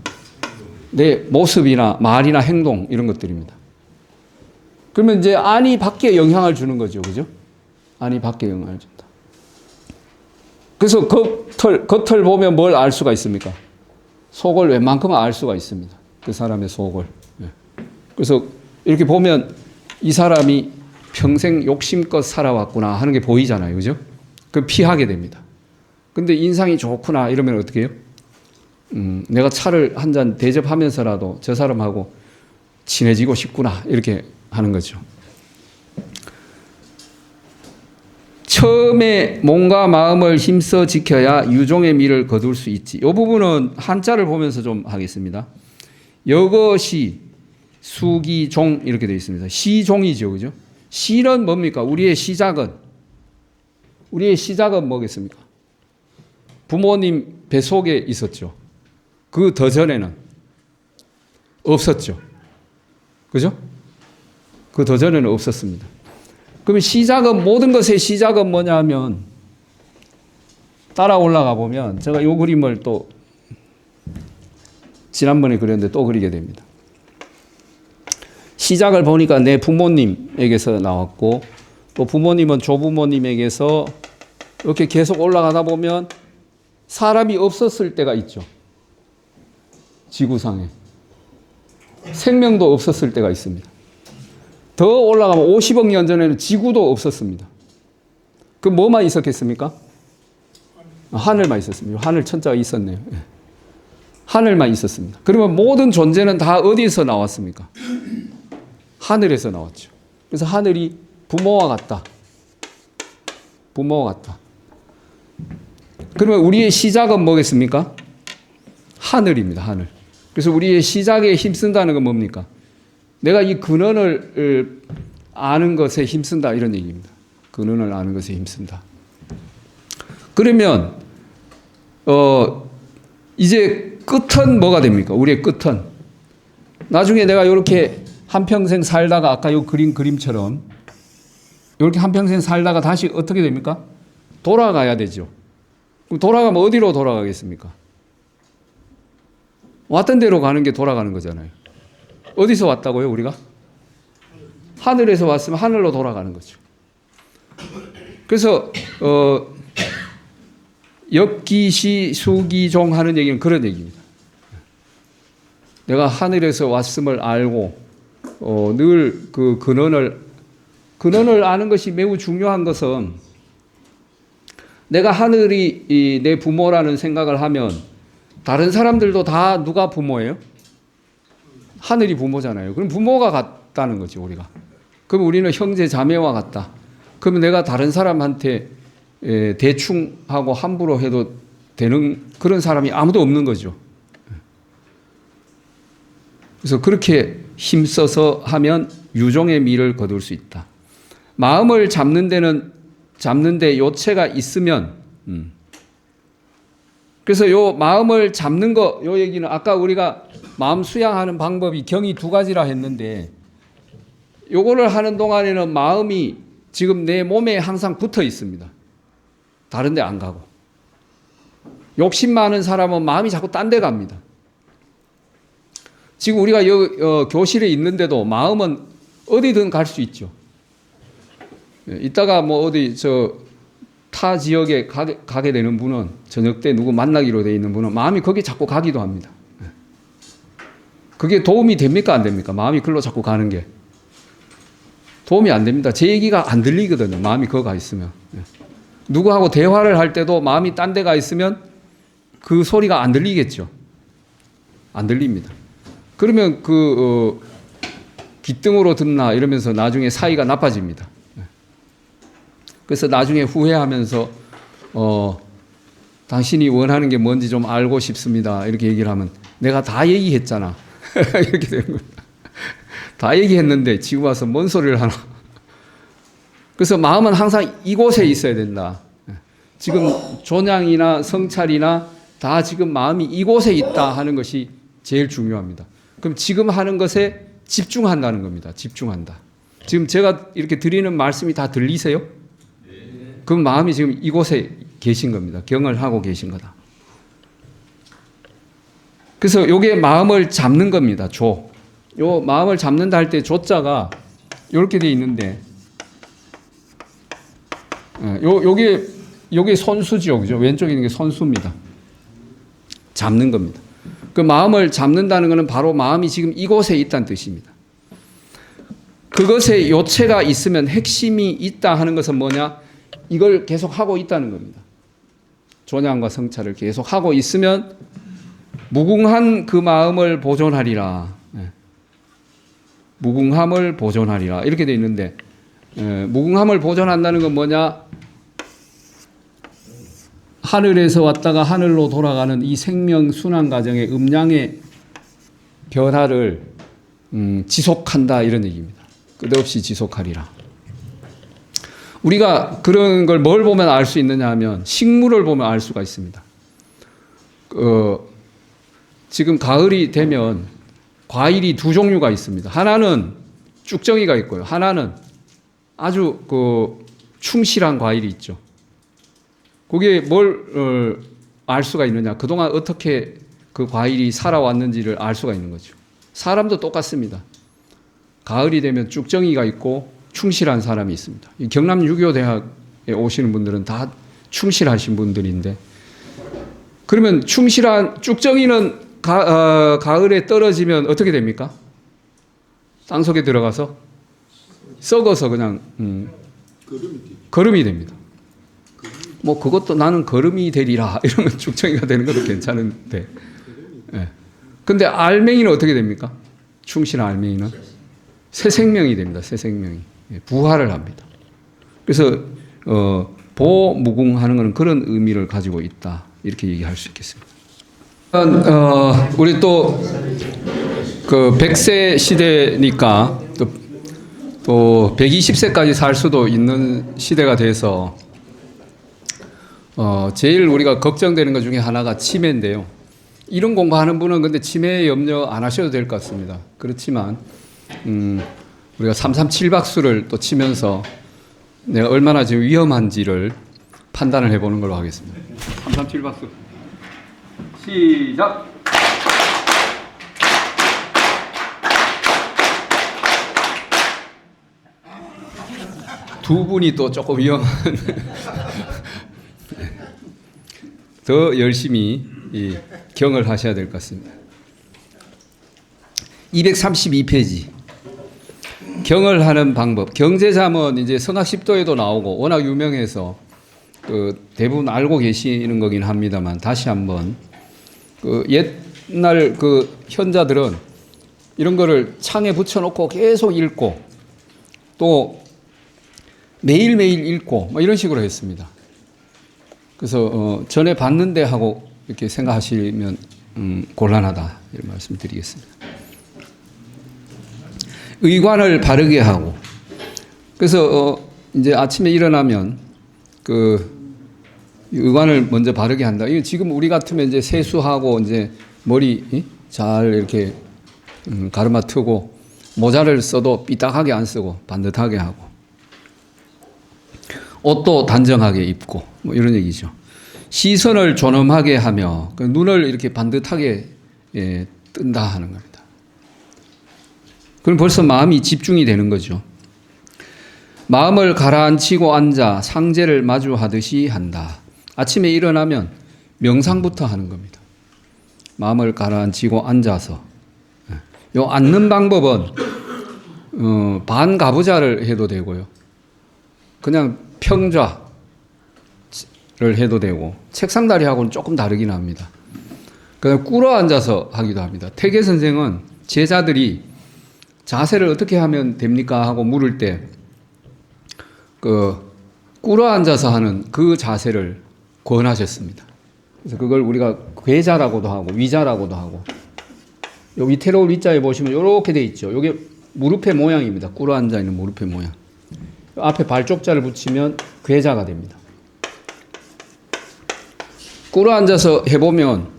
내 모습이나 말이나 행동 이런 것들입니다. 그러면 이제 안이 밖에 영향을 주는 거죠, 그죠? 안이 밖에 영향을 준다. 그래서 겉을 보면 뭘 알 수가 있습니까? 속을 웬만큼은 알 수가 있습니다. 그 사람의 속을. 그래서 이렇게 보면 이 사람이 평생 욕심껏 살아왔구나 하는 게 보이잖아요, 그죠? 그럼 피하게 됩니다. 근데 인상이 좋구나 이러면 어떻게 해요? 내가 차를 한 잔 대접하면서라도 저 사람하고 친해지고 싶구나 이렇게 하는 거죠. 처음에 몸과 마음을 힘써 지켜야 유종의 미를 거둘 수 있지. 이 부분은 한자를 보면서 좀 하겠습니다. 여거시, 수기, 종 이렇게 되어 있습니다. 시종이죠, 그죠? 시는 뭡니까? 우리의 시작은 뭐겠습니까? 부모님 뱃속에 있었죠. 그 더 전에는 없었죠. 그죠? 그 더 전에는 없었습니다. 그러면 시작은, 모든 것의 시작은 뭐냐 하면, 따라 올라가 보면, 제가 이 그림을 또, 지난번에 그렸는데 또 그리게 됩니다. 시작을 보니까 내 부모님에게서 나왔고, 또 부모님은 조부모님에게서 이렇게 계속 올라가다 보면, 사람이 없었을 때가 있죠. 지구상에. 생명도 없었을 때가 있습니다. 더 올라가면 50억 년 전에는 지구도 없었습니다. 그 뭐만 있었겠습니까? 하늘만 있었습니다. 하늘 천자가 있었네요. 하늘만 있었습니다. 그러면 모든 존재는 다 어디에서 나왔습니까? 하늘에서 나왔죠. 그래서 하늘이 부모와 같다. 부모와 같다. 그러면 우리의 시작은 뭐겠습니까? 하늘입니다. 하늘. 그래서 우리의 시작에 힘쓴다는 건 뭡니까? 내가 이 근원을 아는 것에 힘쓴다 이런 얘기입니다. 근원을 아는 것에 힘쓴다. 그러면 이제 끝은 뭐가 됩니까? 우리의 끝은 나중에 내가 이렇게 한평생 살다가 아까 요 그림처럼 이렇게 한평생 살다가 다시 어떻게 됩니까? 돌아가야 되죠. 그럼 돌아가면 어디로 돌아가겠습니까? 왔던 데로 가는 게 돌아가는 거잖아요. 어디서 왔다고요, 우리가? 하늘에서 왔으면 하늘로 돌아가는 거죠. 그래서 역기시 수기종 하는 얘기는 그런 얘기입니다. 내가 하늘에서 왔음을 알고 늘 그 근원을 아는 것이 매우 중요한 것은, 내가 하늘이 내 부모라는 생각을 하면 다른 사람들도 다 누가 부모예요? 하늘이 부모잖아요. 그럼 부모가 같다는 거지, 우리가. 그럼 우리는 형제 자매와 같다. 그러면 내가 다른 사람한테 대충 하고 함부로 해도 되는 그런 사람이 아무도 없는 거죠. 그래서 그렇게 힘써서 하면 유종의 미를 거둘 수 있다. 마음을 잡는데 요체가 있으면, 그래서 요 마음을 잡는 거, 요 얘기는 아까 우리가 마음 수양하는 방법이 경이 두 가지라 했는데, 요거를 하는 동안에는 마음이 지금 내 몸에 항상 붙어 있습니다. 다른 데 안 가고. 욕심 많은 사람은 마음이 자꾸 딴 데 갑니다. 지금 우리가 교실에 있는데도 마음은 어디든 갈 수 있죠. 이따가 뭐 어디 타 지역에 가게 되는 분은, 저녁 때 누구 만나기로 돼 있는 분은 마음이 거기 자꾸 가기도 합니다. 그게 도움이 됩니까? 안 됩니까? 마음이 글로 자꾸 가는 게. 도움이 안 됩니다. 제 얘기가 안 들리거든요. 마음이 거기 가 있으면. 누구하고 대화를 할 때도 마음이 딴 데 가 있으면 그 소리가 안 들리겠죠. 안 들립니다. 그러면 귓등으로 듣나 이러면서 나중에 사이가 나빠집니다. 그래서 나중에 후회하면서 당신이 원하는 게 뭔지 좀 알고 싶습니다. 이렇게 얘기를 하면 내가 다 얘기했잖아. 이렇게 되는 거예요. 다 얘기했는데 지금 와서 뭔 소리를 하나. 그래서 마음은 항상 이곳에 있어야 된다. 지금 존양이나 성찰이나 다 지금 마음이 이곳에 있다 하는 것이 제일 중요합니다. 그럼 지금 하는 것에 집중한다는 겁니다. 집중한다. 지금 제가 이렇게 드리는 말씀이 다 들리세요? 그럼 마음이 지금 이곳에 계신 겁니다. 경을 하고 계신 거다. 그래서 요게 마음을 잡는 겁니다. 요 마음을 잡는다 할 때 조자가 이렇게 돼 있는데, 요게 손수죠. 그죠? 왼쪽에 있는 게 손수입니다. 잡는 겁니다. 그 마음을 잡는다는 것은 바로 마음이 지금 이곳에 있다는 뜻입니다. 그것에 요체가 있으면, 핵심이 있다 하는 것은 뭐냐? 이걸 계속 하고 있다는 겁니다. 존양과 성찰을 계속 하고 있으면 무궁한 그 마음을 보존하리라. 예. 무궁함을 보존하리라. 이렇게 돼 있는데, 무궁함을 보존한다는 건 뭐냐? 하늘에서 왔다가 하늘로 돌아가는 이 생명 순환 과정의 음양의 변화를 지속한다, 이런 얘기입니다. 끝없이 지속하리라. 우리가 그런 걸 뭘 보면 알 수 있느냐 하면 식물을 보면 알 수가 있습니다. 지금 가을이 되면 과일이 두 종류가 있습니다. 하나는 쭉정이가 있고요. 하나는 아주 충실한 과일이 있죠. 그게 뭘 알 수가 있느냐? 그동안 어떻게 그 과일이 살아왔는지를 알 수가 있는 거죠. 사람도 똑같습니다. 가을이 되면 쭉정이가 있고 충실한 사람이 있습니다. 경남 유교대학에 오시는 분들은 다 충실하신 분들인데, 그러면 충실한 쭉정이는 가을에 떨어지면 어떻게 됩니까? 땅속에 들어가서 썩어서 그냥 거름이 됩니다. 뭐 그것도 나는 거름이 되리라 이러면 쭉정이가 되는 것도 괜찮은데, 예. 근데 알맹이는 어떻게 됩니까? 충실한 알맹이는 새 생명이 됩니다. 새 생명이 부활을 합니다. 그래서 보무궁하는 것은 그런 의미를 가지고 있다, 이렇게 얘기할 수 있겠습니다. 우리 또 그 100세 시대니까 또 120세까지 살 수도 있는 시대가 돼서 제일 우리가 걱정되는 것 중에 하나가 치매인데요. 이런 공부하는 분은 근데 치매 염려 안 하셔도 될 것 같습니다. 그렇지만 우리가 337박수를 또 치면서 내가 얼마나 지금 위험한지를 판단을 해보는 걸로 하겠습니다. 337박수 시작. 두 분이 또 조금 위험한 더 열심히 경을 하셔야 될 것 같습니다. 232페이지. 경을 하는 방법. 경제자문 이제 성학십도에도 나오고 워낙 유명해서 대부분 알고 계시는 거긴 합니다만, 다시 한번 옛날 현자들은 이런 거를 창에 붙여놓고 계속 읽고 또 매일매일 읽고 뭐 이런 식으로 했습니다. 그래서 전에 봤는데 하고 이렇게 생각하시면 곤란하다, 이런 말씀 드리겠습니다. 의관을 바르게 하고, 그래서 이제 아침에 일어나면 의관을 먼저 바르게 한다. 이거 지금 우리 같으면 이제 세수하고 이제 머리 잘 이렇게 가르마 트고 모자를 써도 삐딱하게 안 쓰고 반듯하게 하고, 옷도 단정하게 입고 뭐 이런 얘기죠. 시선을 존엄하게 하며 눈을 이렇게 반듯하게 뜬다 하는 겁니다. 그럼 벌써 마음이 집중이 되는 거죠. 마음을 가라앉히고 앉아 상제를 마주하듯이 한다. 아침에 일어나면 명상부터 하는 겁니다. 마음을 가라앉히고 앉아서. 요 앉는 방법은 반가부좌를 해도 되고요. 그냥 평좌를 해도 되고, 책상다리하고는 조금 다르긴 합니다. 그냥 꿇어 앉아서 하기도 합니다. 태계 선생은 제자들이 자세를 어떻게 하면 됩니까 하고 물을 때 꿇어 앉아서 하는 그 자세를 권하셨습니다. 그래서 그걸 우리가 괴자라고도 하고 위자라고도 하고, 요 위태로울 위자에 보시면 이렇게 돼 있죠. 이게 무릎의 모양입니다. 꿇어 앉아 있는 무릎의 모양. 앞에 발쪽자를 붙이면 괴자가 됩니다. 꿇어 앉아서 해보면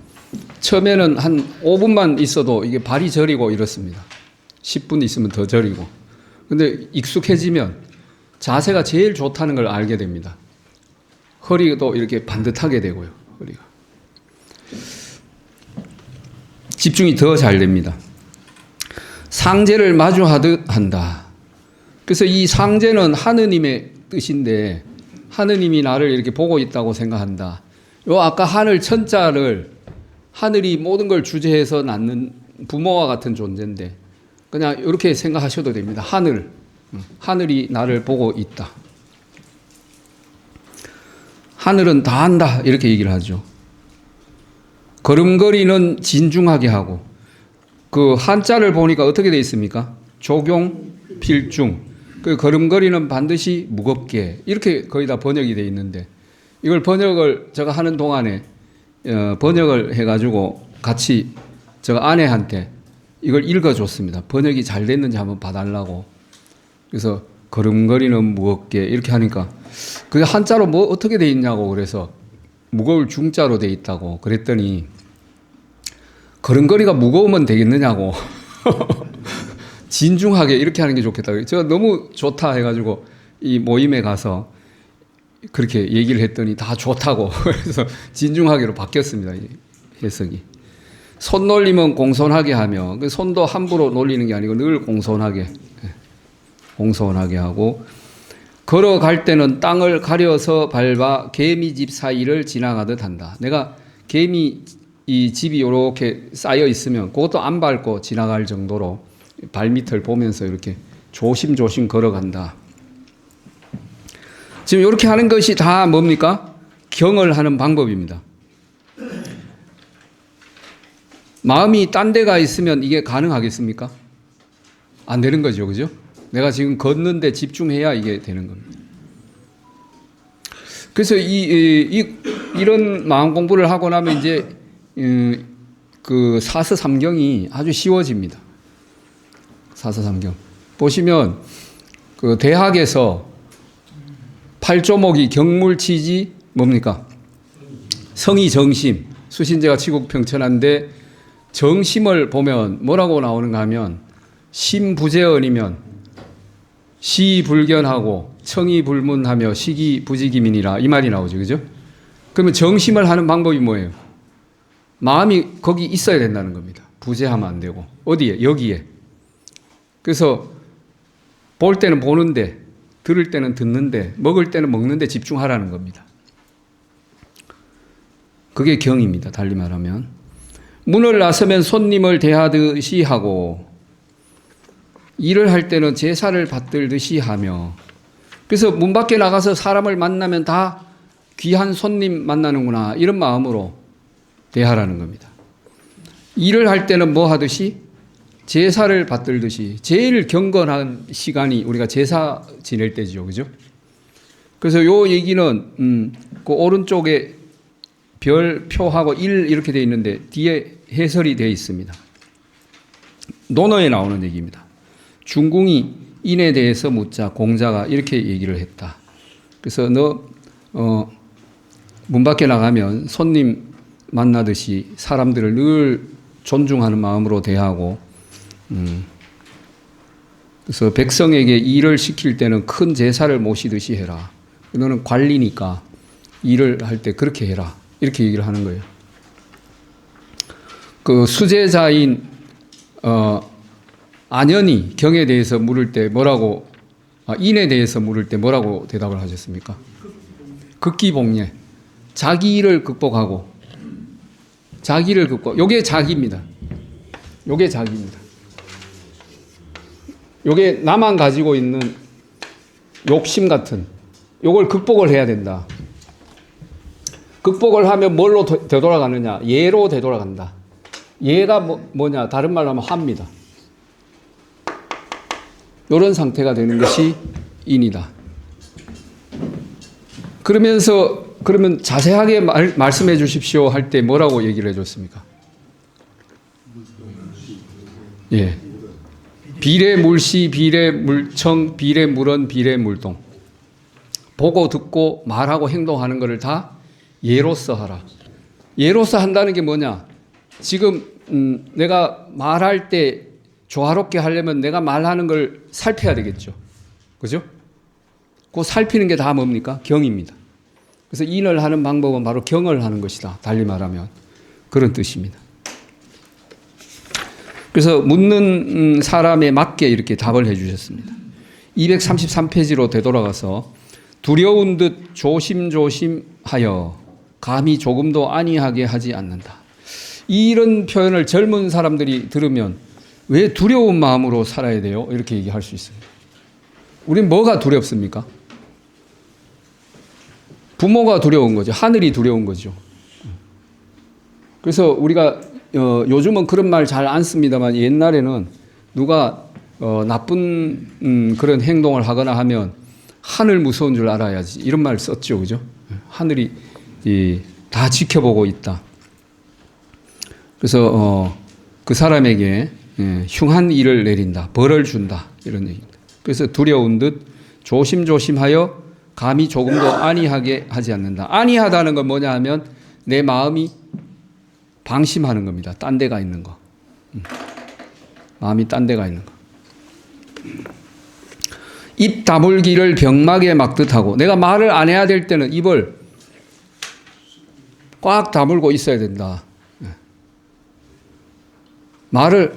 처음에는 한 5분만 있어도 이게 발이 저리고 이렇습니다. 10분 있으면 더 저리고. 근데 익숙해지면 자세가 제일 좋다는 걸 알게 됩니다. 허리도 이렇게 반듯하게 되고요. 허리가. 집중이 더 잘 됩니다. 상제를 마주하듯 한다. 그래서 이 상제는 하느님의 뜻인데, 하느님이 나를 이렇게 보고 있다고 생각한다. 요 아까 하늘 천자를, 하늘이 모든 걸 주재해서 낳는 부모와 같은 존재인데 그냥 이렇게 생각하셔도 됩니다. 하늘이 나를 보고 있다. 하늘은 다 안다, 이렇게 얘기를 하죠. 걸음걸이는 진중하게 하고 그 한자를 보니까 어떻게 되어 있습니까? 조경 필중. 그 걸음걸이는 반드시 무겁게 이렇게 거의 다 번역이 되어 있는데 이걸 번역을 제가 하는 동안에 번역을 해가지고 같이 제가 아내한테 이걸 읽어줬습니다. 번역이 잘 됐는지 한번 봐달라고. 그래서 걸음걸이는 무겁게 이렇게 하니까 그게 한자로 뭐 어떻게 돼 있냐고 그래서 무거울 중자로 돼 있다고 그랬더니 걸음걸이가 무거우면 되겠느냐고 진중하게 이렇게 하는 게 좋겠다고. 제가 너무 좋다 해가지고 이 모임에 가서 그렇게 얘기를 했더니 다 좋다고 그래서 진중하게로 바뀌었습니다. 이 해석이. 손 놀림은 공손하게 하며 그 손도 함부로 놀리는 게 아니고 늘 공손하게 하고 걸어갈 때는 땅을 가려서 밟아 개미집 사이를 지나가듯 한다. 내가 개미 이 집이 이렇게 쌓여 있으면 그것도 안 밟고 지나갈 정도로 발밑을 보면서 이렇게 조심조심 걸어간다. 지금 이렇게 하는 것이 다 뭡니까? 경을 하는 방법입니다. 마음이 딴 데가 있으면 이게 가능하겠습니까? 안 되는 거죠. 그죠? 내가 지금 걷는데 집중해야 이게 되는 겁니다. 그래서 이런 마음 공부를 하고 나면 이제 그 사서삼경이 아주 쉬워집니다. 사서삼경. 보시면 그 대학에서 팔조목이 경물치지 뭡니까? 성의 정심. 수신제가 치국평천한데 정심을 보면 뭐라고 나오는가 하면 심부재언이면 시불견하고 청이불문하며 시기부지기민이라 이 말이 나오죠. 그죠? 그러면 정심을 하는 방법이 뭐예요? 마음이 거기 있어야 된다는 겁니다. 부재하면 안 되고. 어디에? 여기에. 그래서 볼 때는 보는데, 들을 때는 듣는데, 먹을 때는 먹는데 집중하라는 겁니다. 그게 경입니다. 달리 말하면. 문을 나서면 손님을 대하듯이 하고 일을 할 때는 제사를 받들듯이 하며 그래서 문 밖에 나가서 사람을 만나면 다 귀한 손님 만나는구나 이런 마음으로 대하라는 겁니다. 일을 할 때는 뭐 하듯이 제사를 받들듯이 제일 경건한 시간이 우리가 제사 지낼 때죠. 그죠? 그래서 요 얘기는 그 오른쪽에 별표하고 1 이렇게 되어 있는데 뒤에 해설이 되어 있습니다. 논어에 나오는 얘기입니다. 중궁이 인에 대해서 묻자 공자가 이렇게 얘기를 했다. 그래서 문 밖에 나가면 손님 만나듯이 사람들을 늘 존중하는 마음으로 대하고 그래서 백성에게 일을 시킬 때는 큰 제사를 모시듯이 해라. 너는 관리니까 일을 할 때 그렇게 해라. 이렇게 얘기를 하는 거예요. 그 수제자인 안현이 경에 대해서 물을 때 뭐라고 인에 대해서 물을 때 뭐라고 대답을 하셨습니까? 극기복례. 자기를 극복하고 자기를 극복. 요게 자기입니다. 요게 자기입니다. 요게 나만 가지고 있는 욕심 같은 요걸 극복을 해야 된다. 극복을 하면 뭘로 되돌아가느냐? 예로 되돌아간다. 예가 뭐냐? 다른 말로 하면 화입니다. 이런 상태가 되는 것이 인이다. 그러면 자세하게 말씀해 주십시오 할 때 뭐라고 얘기를 해줬습니까? 예. 비례물시, 비례물청, 비례물언, 비례물동. 보고 듣고 말하고 행동하는 것을 다 예로서 하라. 예로서 한다는 게 뭐냐? 지금 내가 말할 때 조화롭게 하려면 내가 말하는 걸 살펴야 되겠죠. 그죠? 그 살피는 게 다 뭡니까? 경입니다. 그래서 인을 하는 방법은 바로 경을 하는 것이다. 달리 말하면 그런 뜻입니다. 그래서 묻는 사람에 맞게 이렇게 답을 해 주셨습니다. 233페이지로 되돌아가서 두려운 듯 조심조심하여 감히 조금도 아니하게 하지 않는다. 이런 표현을 젊은 사람들이 들으면 왜 두려운 마음으로 살아야 돼요? 이렇게 얘기할 수 있습니다. 우린 뭐가 두렵습니까? 부모가 두려운 거죠. 하늘이 두려운 거죠. 그래서 우리가 요즘은 그런 말 잘 안 씁니다만 옛날에는 누가 나쁜 그런 행동을 하거나 하면 하늘 무서운 줄 알아야지 이런 말 썼죠, 그죠? 하늘이 다 지켜보고 있다. 그래서 그 사람에게 흉한 일을 내린다, 벌을 준다 이런 얘기입니다. 그래서 두려운 듯 조심조심하여 감히 조금도 안이하게 하지 않는다. 안이하다는 건 뭐냐 하면 내 마음이 방심하는 겁니다. 딴 데가 있는 거. 마음이 딴 데가 있는 거. 입 다물기를 병막에 막듯 하고, 내가 말을 안 해야 될 때는 입을 꽉 다물고 있어야 된다. 말을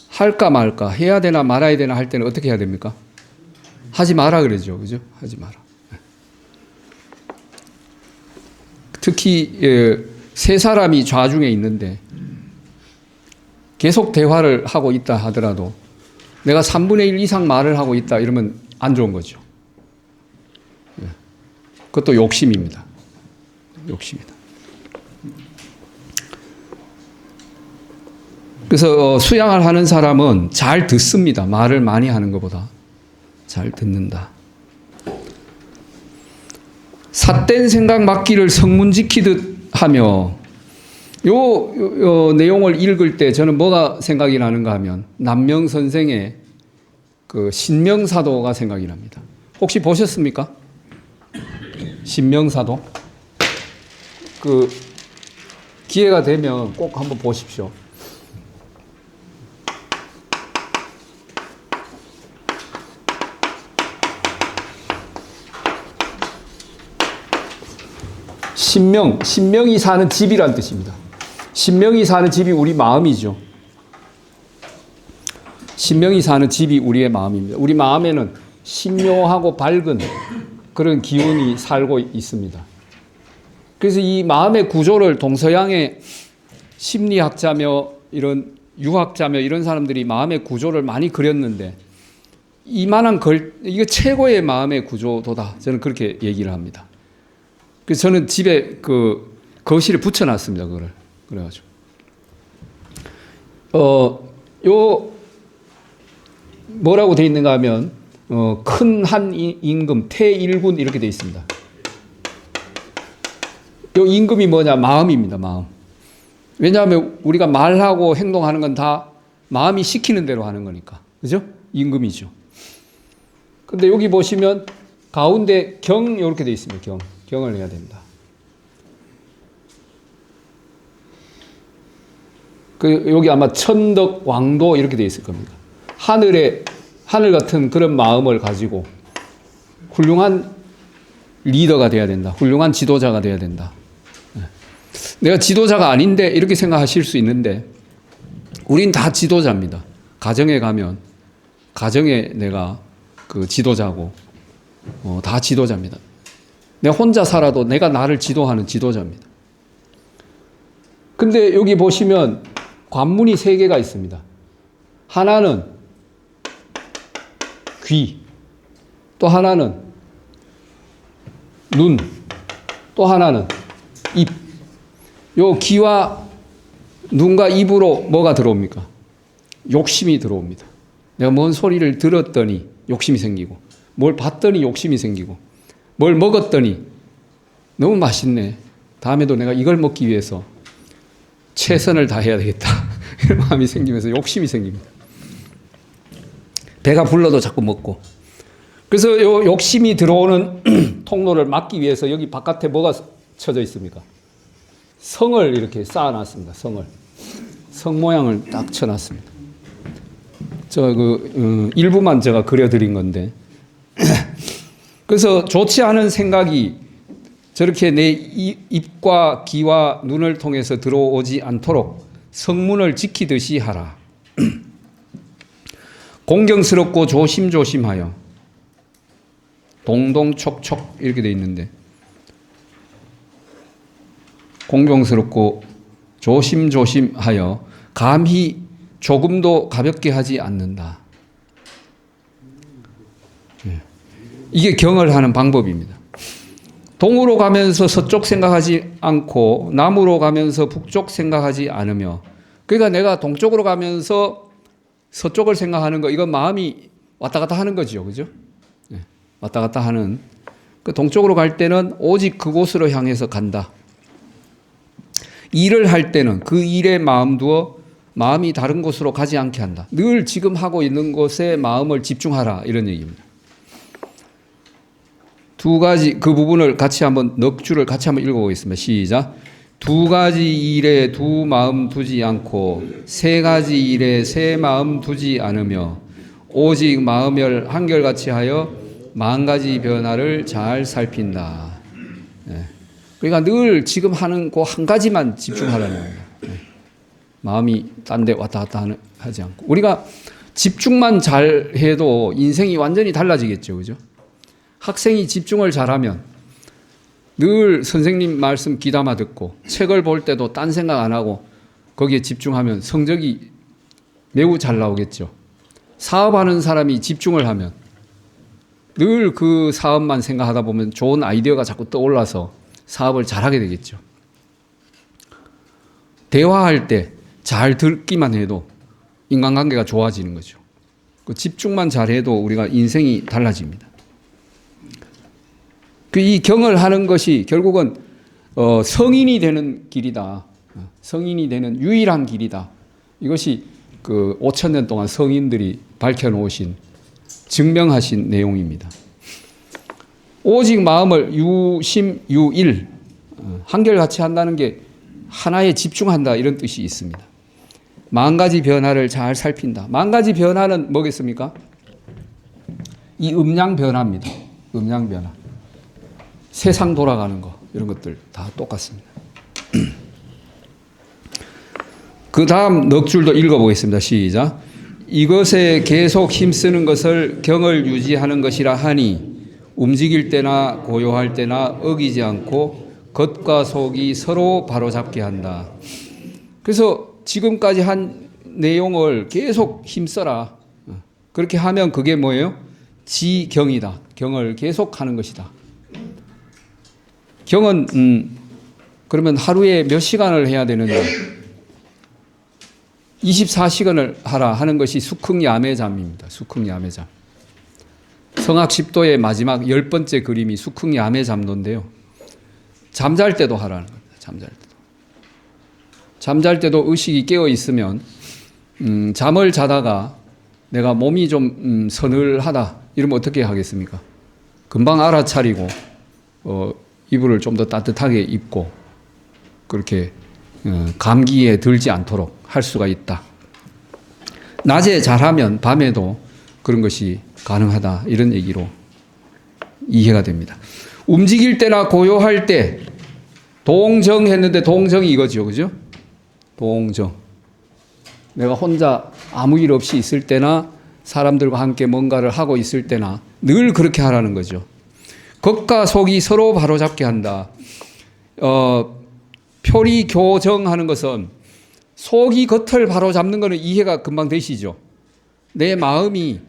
할까 말까, 해야 되나 말아야 되나 할 때는 어떻게 해야 됩니까? 하지 마라 그러죠. 그죠? 하지 마라. 특히 세 사람이 좌중에 있는데 계속 대화를 하고 있다 하더라도 내가 3분의 1 이상 말을 하고 있다 이러면 안 좋은 거죠. 그것도 욕심입니다. 욕심이다. 그래서 수양을 하는 사람은 잘 듣습니다. 말을 많이 하는 것보다 잘 듣는다. 삿된 생각 맡기를 성문 지키듯 하며, 요 내용을 읽을 때 저는 뭐가 생각이 나는가 하면 남명 선생의 그 신명사도가 생각이 납니다. 혹시 보셨습니까? 신명사도? 그 기회가 되면 꼭 한번 보십시오. 신명이 사는 집이란 뜻입니다. 신명이 사는 집이 우리 마음이죠. 신명이 사는 집이 우리의 마음입니다. 우리 마음에는 신묘하고 밝은 그런 기운이 살고 있습니다. 그래서 이 마음의 구조를 동서양의 심리학자며 이런 유학자며 이런 사람들이 마음의 구조를 많이 그렸는데, 이만한 이게 최고의 마음의 구조도다. 저는 그렇게 얘기를 합니다. 그래서 저는 집에 그 거실에 붙여놨습니다. 그거를. 그래가지고. 뭐라고 돼 있는가 하면, 큰 한 임금, 태일군 이렇게 돼 있습니다. 요 임금이 뭐냐? 마음입니다. 마음. 왜냐하면 우리가 말하고 행동하는 건 다 마음이 시키는 대로 하는 거니까. 그죠? 임금이죠. 근데 여기 보시면 가운데 경 이렇게 돼 있습니다. 경을 해야 된다. 여기 아마 천덕 왕도 이렇게 돼 있을 겁니다. 하늘 같은 그런 마음을 가지고 훌륭한 리더가 돼야 된다. 훌륭한 지도자가 돼야 된다. 내가 지도자가 아닌데 이렇게 생각하실 수 있는데, 우린 다 지도자입니다. 가정에 가면 가정에 내가 그 지도자고, 다 지도자입니다. 내가 혼자 살아도 내가 나를 지도하는 지도자입니다. 근데 여기 보시면 관문이 3개가 있습니다. 하나는 귀, 또 하나는 눈, 또 하나는 입. 요 귀와 눈과 입으로 뭐가 들어옵니까? 욕심이 들어옵니다. 내가 뭔 소리를 들었더니 욕심이 생기고, 뭘 봤더니 욕심이 생기고, 뭘 먹었더니 너무 맛있네. 다음에도 내가 이걸 먹기 위해서 최선을 다해야 되겠다. 이런 마음이 생기면서 욕심이 생깁니다. 배가 불러도 자꾸 먹고. 그래서 요 욕심이 들어오는 통로를 막기 위해서 여기 바깥에 뭐가 쳐져 있습니까? 성을 이렇게 쌓아놨습니다. 성 모양을 딱 쳐놨습니다. 일부만 제가 그려드린 건데. 그래서 좋지 않은 생각이 저렇게 내 입과 귀와 눈을 통해서 들어오지 않도록 성문을 지키듯이 하라. 공경스럽고 조심조심하여. 동동촉촉 이렇게 돼 있는데, 공경스럽고 조심조심하여 감히 조금도 가볍게 하지 않는다. 이게 경을 하는 방법입니다. 동으로 가면서 서쪽 생각하지 않고 남으로 가면서 북쪽 생각하지 않으며, 그러니까 내가 동쪽으로 가면서 서쪽을 생각하는 거, 이건 마음이 왔다 갔다 하는 거죠. 그죠? 네. 왔다 갔다 하는. 그 동쪽으로 갈 때는 오직 그곳으로 향해서 간다. 일을 할 때는 그 일에 마음 두어 마음이 다른 곳으로 가지 않게 한다. 늘 지금 하고 있는 곳에 마음을 집중하라. 이런 얘기입니다. 두 가지, 그 부분을 같이 한번, 넉 줄을 같이 한번 읽어보겠습니다. 시작. 두 가지 일에 두 마음 두지 않고 세 가지 일에 세 마음 두지 않으며 오직 마음을 한결같이 하여 만 가지 변화를 잘 살핀다. 네. 그러니까 늘 지금 하는 그 한 가지만 집중하라는 겁니다. 네. 마음이 딴 데 왔다 갔다 하지 않고. 우리가 집중만 잘 해도 인생이 완전히 달라지겠죠. 그죠? 학생이 집중을 잘하면 늘 선생님 말씀 귀담아 듣고 책을 볼 때도 딴 생각 안 하고 거기에 집중하면 성적이 매우 잘 나오겠죠. 사업하는 사람이 집중을 하면 늘 그 사업만 생각하다 보면 좋은 아이디어가 자꾸 떠올라서 사업을 잘하게 되겠죠. 대화할 때 잘 듣기만 해도 인간관계가 좋아지는 거죠. 그 집중만 잘해도 우리가 인생이 달라집니다. 이 경을 하는 것이 결국은 성인이 되는 길이다. 성인이 되는 유일한 길이다. 이것이 그 5,000년 동안 성인들이 밝혀놓으신, 증명하신 내용입니다. 오직 마음을 유심, 유일, 한결같이 한다는 게 하나에 집중한다, 이런 뜻이 있습니다. 만 가지 변화를 잘 살핀다. 만 가지 변화는 뭐겠습니까? 이 음양 변화입니다. 음양 변화. 세상 돌아가는 거, 이런 것들 다 똑같습니다. 그 다음 넉 줄도 읽어보겠습니다. 시작. 이것에 계속 힘쓰는 것을 경을 유지하는 것이라 하니 움직일 때나 고요할 때나 어기지 않고 겉과 속이 서로 바로잡게 한다. 그래서 지금까지 한 내용을 계속 힘써라. 그렇게 하면 그게 뭐예요? 지경이다. 경을 계속 하는 것이다. 경은 그러면 하루에 몇 시간을 해야 되는데 24시간을 하라 하는 것이 수긍야매잠입니다. 수긍야매잠. 성악 10도의 마지막 10번째 그림이 수긍야매잠도인데요. 잠잘 때도 하라는 겁니다. 잠잘 때도. 잠잘 때도 의식이 깨어 있으면 잠을 자다가 내가 몸이 좀 서늘하다 이러면 어떻게 하겠습니까? 금방 알아차리고 이불을 좀 더 따뜻하게 입고 그렇게 감기에 들지 않도록 할 수가 있다. 낮에 잘하면 밤에도 그런 것이 가능하다. 이런 얘기로 이해가 됩니다. 움직일 때나 고요할 때 동정했는데 동정이 이거죠. 그죠? 동정. 내가 혼자 아무 일 없이 있을 때나 사람들과 함께 뭔가를 하고 있을 때나 늘 그렇게 하라는 거죠. 겉과 속이 서로 바로잡게 한다. 표리교정하는 것은 속이 겉을 바로잡는 것은 이해가 금방 되시죠. 내 마음이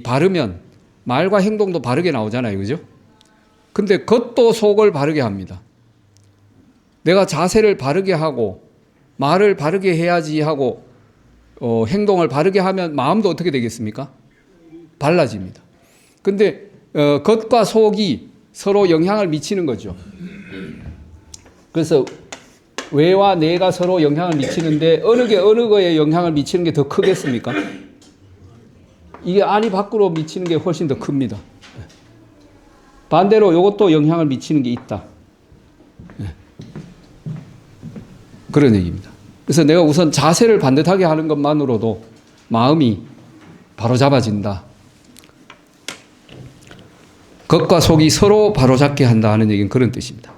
바르면 말과 행동도 바르게 나오잖아요. 그죠? 근데 겉도 속을 바르게 합니다. 내가 자세를 바르게 하고 말을 바르게 해야지 하고 행동을 바르게 하면 마음도 어떻게 되겠습니까? 발라집니다. 근데 겉과 속이 서로 영향을 미치는 거죠. 그래서 외와 내가 서로 영향을 미치는데 어느 게 어느 거에 영향을 미치는 게 더 크겠습니까? 이게 안이 밖으로 미치는 게 훨씬 더 큽니다. 반대로 이것도 영향을 미치는 게 있다. 그런 얘기입니다. 그래서 내가 우선 자세를 반듯하게 하는 것만으로도 마음이 바로잡아진다. 겉과 속이 서로 바로잡게 한다 하는 얘기는 그런 뜻입니다.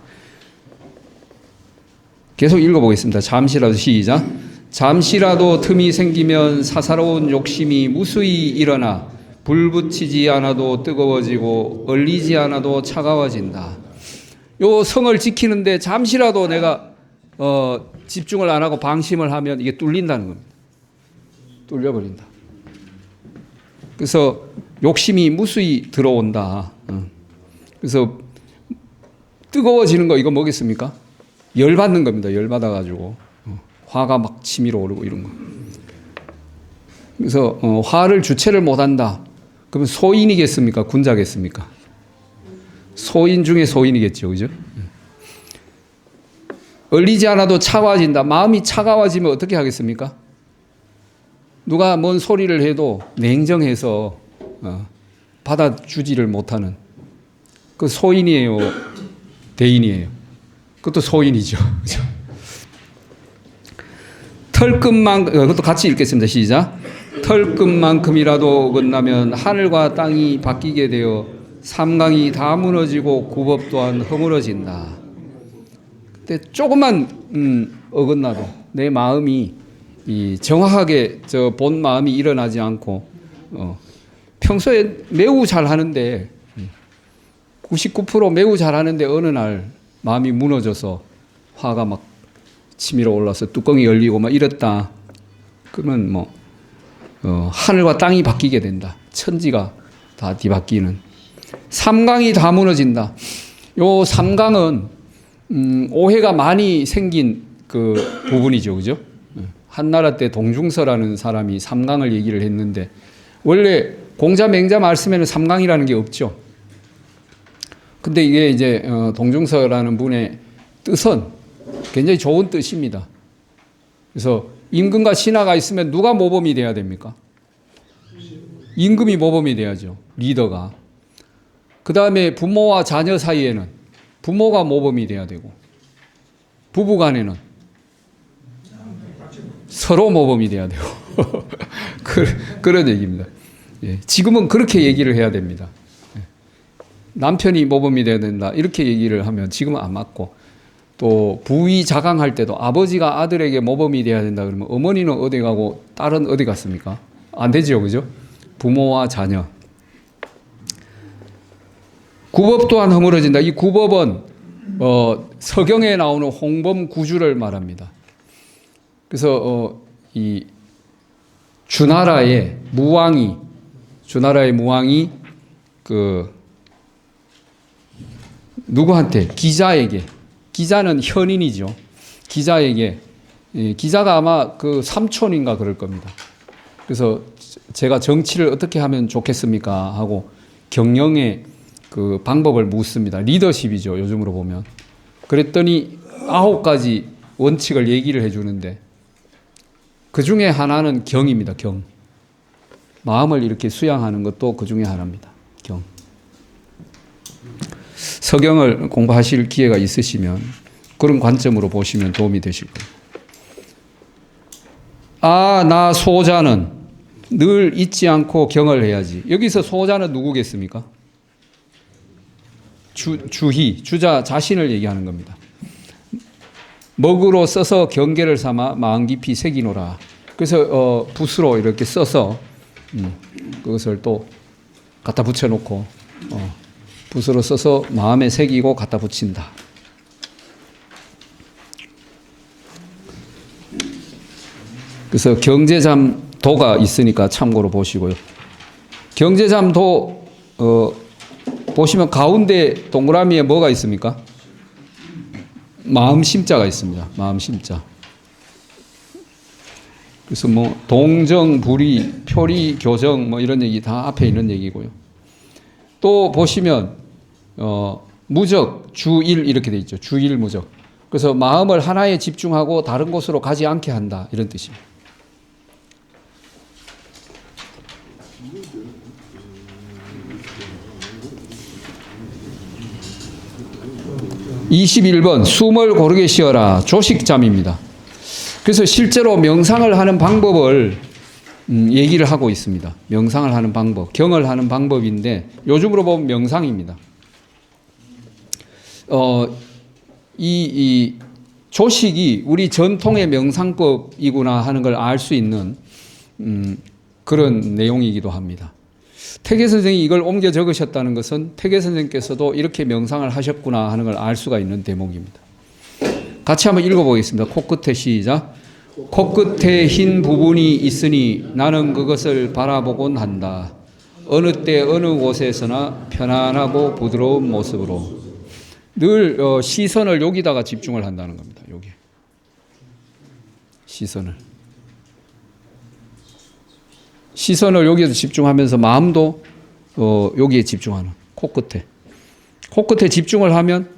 계속 읽어보겠습니다. 잠시라도 시작. 잠시라도 틈이 생기면 사사로운 욕심이 무수히 일어나 불 붙이지 않아도 뜨거워지고 얼리지 않아도 차가워진다. 요 성을 지키는데 잠시라도 내가 집중을 안 하고 방심을 하면 이게 뚫린다는 겁니다. 뚫려버린다. 그래서 욕심이 무수히 들어온다. 그래서 뜨거워지는 거 이거 뭐겠습니까? 열받는 겁니다. 열받아가지고 화가 막 치밀어 오르고 이런 거. 그래서 화를 주체를 못한다. 그러면 소인이겠습니까? 군자겠습니까? 소인 중에 소인이겠죠, 그죠? 얼리지 않아도 차가워진다. 마음이 차가워지면 어떻게 하겠습니까? 누가 뭔 소리를 해도 냉정해서 받아주지를 못하는 그 소인이에요, 대인이에요. 그것도 소인이죠. 그죠? 털끝만, 그것도 같이 읽겠습니다. 시작. 털끝만큼이라도 어긋나면 하늘과 땅이 바뀌게 되어 삼강이 다 무너지고 구법 또한 허물어진다. 근데 조금만 어긋나도 내 마음이 정확하게 본 마음이 일어나지 않고 평소에 매우 잘하는데 99% 매우 잘하는데 어느 날 마음이 무너져서 화가 막 치밀어 올라서 뚜껑이 열리고 막 이랬다. 그러면 뭐 하늘과 땅이 바뀌게 된다. 천지가 다 뒤바뀌는. 삼강이 다 무너진다. 요 삼강은 오해가 많이 생긴 그 부분이죠, 그죠? 한나라 때 동중서라는 사람이 삼강을 얘기를 했는데 원래 공자 맹자 말씀에는 삼강이라는 게 없죠. 근데 이게 이제 동중서라는 분의 뜻은 굉장히 좋은 뜻입니다. 그래서 임금과 신하가 있으면 누가 모범이 돼야 됩니까? 임금이 모범이 돼야죠. 리더가. 그 다음에 부모와 자녀 사이에는 부모가 모범이 돼야 되고 부부 간에는 서로 모범이 돼야 되고 그런 얘기입니다. 예, 지금은 그렇게 얘기를 해야 됩니다. 남편이 모범이 돼야 된다 이렇게 얘기를 하면 지금은 안 맞고 또 부위 자강할 때도 아버지가 아들에게 모범이 돼야 된다 그러면 어머니는 어디 가고 딸은 어디 갔습니까? 안 되죠, 그죠? 부모와 자녀. 구법 또한 허물어진다. 이 구법은 서경에 나오는 홍범구주를 말합니다. 그래서 이 주나라의 무왕이 그 누구한테 기자는 현인이죠. 기자에게 기자가 아마 그 삼촌인가 그럴 겁니다. 그래서 제가 정치를 어떻게 하면 좋겠습니까? 하고 경영의 그 방법을 묻습니다. 리더십이죠. 요즘으로 보면. 그랬더니 9가지 원칙을 얘기를 해주는데 그 중에 하나는 경입니다. 경. 마음을 이렇게 수양하는 것도 그 중에 하나입니다. 경. 서경을 공부하실 기회가 있으시면 그런 관점으로 보시면 도움이 되실 거예요. 나 소자는 늘 잊지 않고 경을 해야지. 여기서 소자는 누구겠습니까? 주자 자신을 얘기하는 겁니다. 먹으로 써서 경계를 삼아 마음 깊이 새기노라. 그래서 붓으로 이렇게 써서 그것을 또 갖다 붙여놓고 붓으로 써서 마음에 새기고 갖다 붙인다. 그래서 경제잠도가 있으니까 참고로 보시고요. 경제잠도 보시면 가운데 동그라미에 뭐가 있습니까? 마음심자가 있습니다. 마음심자. 그래서 뭐 동정, 불의, 표리, 교정 뭐 이런 얘기 다 앞에 있는 얘기고요. 또 보시면 무적, 주일 이렇게 돼 있죠. 주일 무적. 그래서 마음을 하나에 집중하고 다른 곳으로 가지 않게 한다 이런 뜻입니다. 21번 숨을 고르게 쉬어라. 조식잠입니다. 그래서 실제로 명상을 하는 방법을 얘기를 하고 있습니다. 명상을 하는 방법, 경을 하는 방법인데 요즘으로 보면 명상입니다. 이 조식이 우리 전통의 명상법이구나 하는 걸 알 수 있는 그런 내용이기도 합니다. 태계 선생이 이걸 옮겨 적으셨다는 것은 태계 선생께서도 이렇게 명상을 하셨구나 하는 걸 알 수가 있는 대목입니다. 같이 한번 읽어보겠습니다. 코끝에 시작. 코끝에 흰 부분이 있으니 나는 그것을 바라보곤 한다. 어느 때 어느 곳에서나 편안하고 부드러운 모습으로. 늘 시선을 여기다가 집중을 한다는 겁니다. 여기 시선을 여기에서 집중하면서 마음도 여기에 집중하는 코끝에 집중을 하면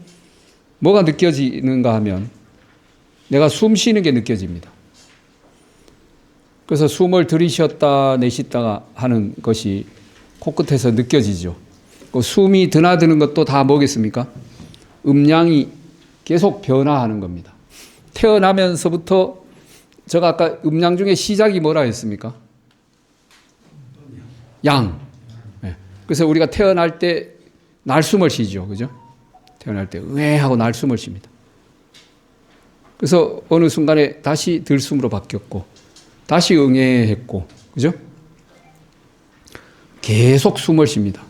뭐가 느껴지는가 하면 내가 숨 쉬는 게 느껴집니다. 그래서 숨을 들이쉬었다 내쉬다가 하는 것이 코끝에서 느껴지죠. 숨이 드나드는 것도 다 뭐겠습니까? 음량이 계속 변화하는 겁니다. 태어나면서부터 제가 아까 음량 중에 시작이 뭐라 했습니까? 양. 네. 그래서 우리가 태어날 때 날숨을 쉬죠. 그죠? 태어날 때 으에 하고 날숨을 쉽니다. 그래서 어느 순간에 다시 들숨으로 바뀌었고 다시 응애했고 그죠? 계속 숨을 쉽니다.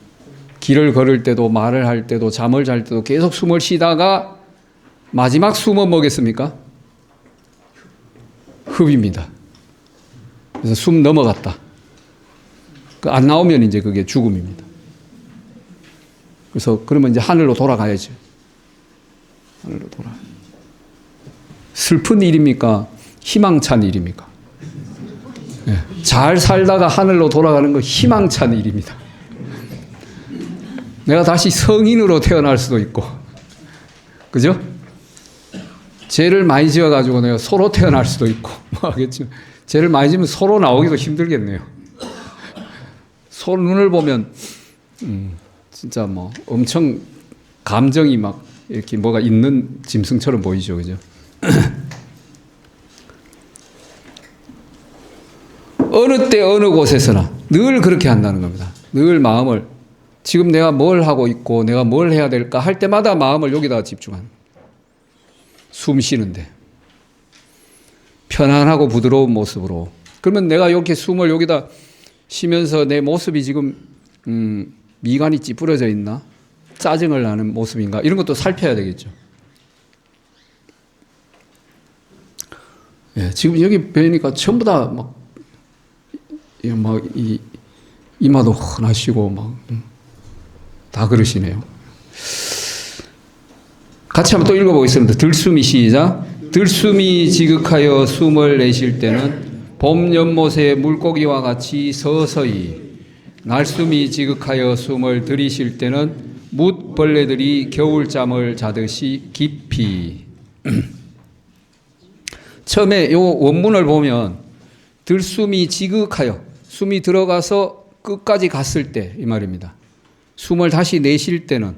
길을 걸을 때도 말을 할 때도 잠을 잘 때도 계속 숨을 쉬다가 마지막 숨은 뭐겠습니까? 흡입니다. 그래서 숨 넘어갔다. 안 나오면 이제 그게 죽음입니다. 그래서 그러면 이제 하늘로 돌아가야죠. 하늘로 돌아. 슬픈 일입니까? 희망찬 일입니까? 네. 잘 살다가 하늘로 돌아가는 거 희망찬 일입니다. 내가 다시 성인으로 태어날 수도 있고, 그죠? 죄를 많이 지어가지고 내가 소로 태어날 수도 있고, 뭐 하겠지만, 죄를 많이 지으면 소로 나오기도 힘들겠네요. 소 눈을 보면, 진짜 뭐 엄청 감정이 막 이렇게 뭐가 있는 짐승처럼 보이죠, 그죠? 어느 때 어느 곳에서나 늘 그렇게 한다는 겁니다. 늘 마음을 지금 내가 뭘 하고 있고 내가 뭘 해야 될까 할 때마다 마음을 여기다가 집중하는 숨 쉬는데 편안하고 부드러운 모습으로 그러면 내가 이렇게 숨을 여기다 쉬면서 내 모습이 지금 미간이 찌푸려져 있나 짜증을 나는 모습인가 이런 것도 살펴야 되겠죠. 예, 지금 여기 뵈니까 전부 다 이마도 훤하시고 다 그러시네요. 같이 한번 또 읽어보겠습니다. 들숨이 시작. 들숨이 지극하여 숨을 내쉴 때는 봄 연못의 물고기와 같이 서서히 날숨이 지극하여 숨을 들이쉴 때는 뭇벌레들이 겨울잠을 자듯이 깊이. 처음에 요 원문을 보면 들숨이 지극하여 숨이 들어가서 끝까지 갔을 때 이 말입니다. 숨을 다시 내쉴 때는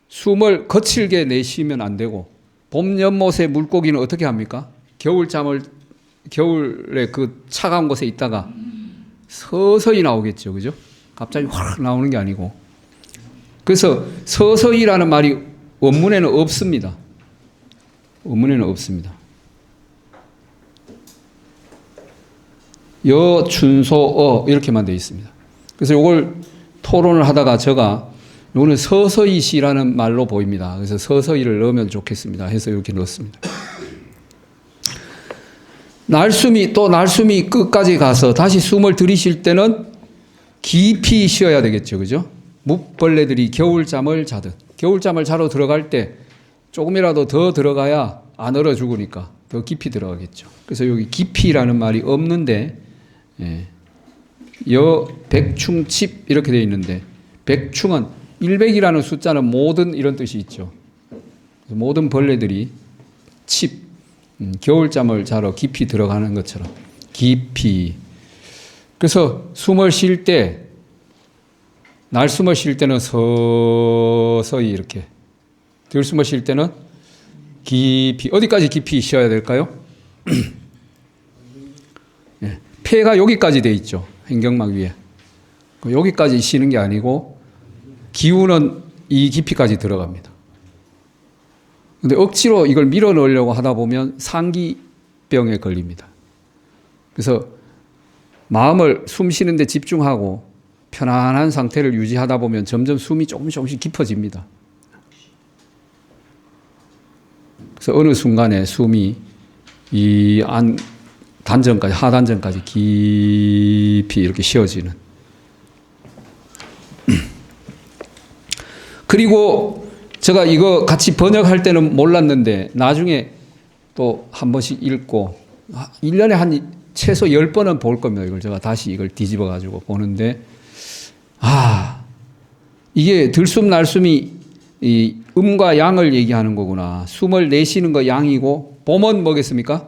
숨을 거칠게 내쉬면 안 되고 봄 연못의 물고기는 어떻게 합니까? 겨울에 그 차가운 곳에 있다가 서서히 나오겠죠. 그죠? 갑자기 확 나오는 게 아니고. 그래서 서서히라는 말이 원문에는 없습니다. 원문에는 없습니다. 여, 춘소, 이렇게만 되어 있습니다. 그래서 이걸 토론을 하다가 제가 이거는 서서히시라는 말로 보입니다. 그래서 서서히를 넣으면 좋겠습니다. 해서 이렇게 넣었습니다. 날숨이 끝까지 가서 다시 숨을 들이쉴 때는 깊이 쉬어야 되겠죠. 그죠? 묵벌레들이 겨울잠을 자듯. 겨울잠을 자러 들어갈 때 조금이라도 더 들어가야 안 얼어 죽으니까 더 깊이 들어가겠죠. 그래서 여기 깊이라는 말이 없는데 백충칩 이렇게 되어 있는데 백충은 100이라는 숫자는 모든 이런 뜻이 있죠. 모든 벌레들이 겨울잠을 자러 깊이 들어가는 것처럼 깊이. 그래서 숨을 쉴 때 날숨을 쉴 때는 서서히 이렇게 들숨을 쉴 때는 깊이. 어디까지 깊이 쉬어야 될까요? 폐가 여기까지 돼 있죠. 횡격막 위에. 여기까지 쉬는 게 아니고 기운은 이 깊이까지 들어갑니다. 근데 억지로 이걸 밀어 넣으려고 하다 보면 상기병에 걸립니다. 그래서 마음을 숨 쉬는 데 집중하고 편안한 상태를 유지하다 보면 점점 숨이 조금씩 깊어집니다. 그래서 어느 순간에 숨이 이 단전까지, 하단전까지 깊이 이렇게 쉬어지는. 그리고 제가 이거 같이 번역할 때는 몰랐는데 나중에 또 한 번씩 읽고 1년에 한 최소 10번은 볼 겁니다. 이걸 제가 다시 이걸 뒤집어 가지고 보는데 이게 들숨 날숨이 이 음과 양을 얘기하는 거구나. 숨을 내쉬는 거 양이고 봄은 뭐겠습니까?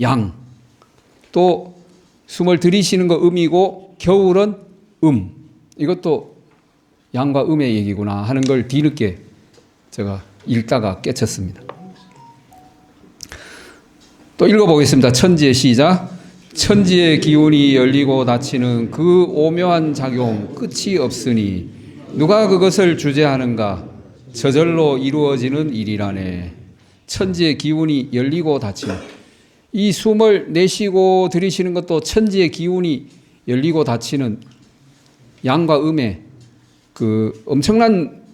양. 또 숨을 들이쉬는 거 음이고 겨울은 이것도 양과 음의 얘기구나 하는 걸 뒤늦게 제가 읽다가 깨쳤습니다. 또 읽어보겠습니다. 천지의 시작. 천지의 기운이 열리고 닫히는 그 오묘한 작용 끝이 없으니 누가 그것을 주재하는가? 저절로 이루어지는 일이라네. 천지의 기운이 열리고 닫히는, 이 숨을 내쉬고 들이쉬는 것도 천지의 기운이 열리고 닫히는 양과 음의 그 엄청난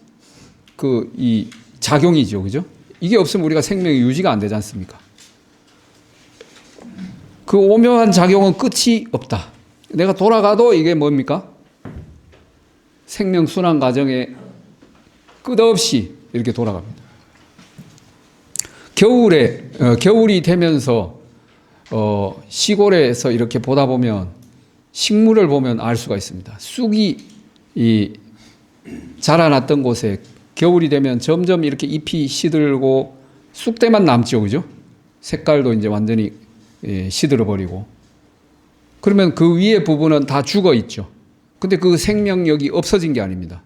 이 작용이죠. 그죠? 이게 없으면 우리가 생명이 유지가 안 되지 않습니까? 그 오묘한 작용은 끝이 없다. 내가 돌아가도 이게 뭡니까? 생명 순환 과정에 끝없이 이렇게 돌아갑니다. 겨울이 되면서 시골에서 이렇게 보다 보면 식물을 보면 알 수가 있습니다. 쑥이 자라났던 곳에 겨울이 되면 점점 이렇게 잎이 시들고 쑥대만 남죠, 그죠? 색깔도 이제 완전히 시들어 버리고. 그러면 그 위에 부분은 다 죽어 있죠. 근데 그 생명력이 없어진 게 아닙니다.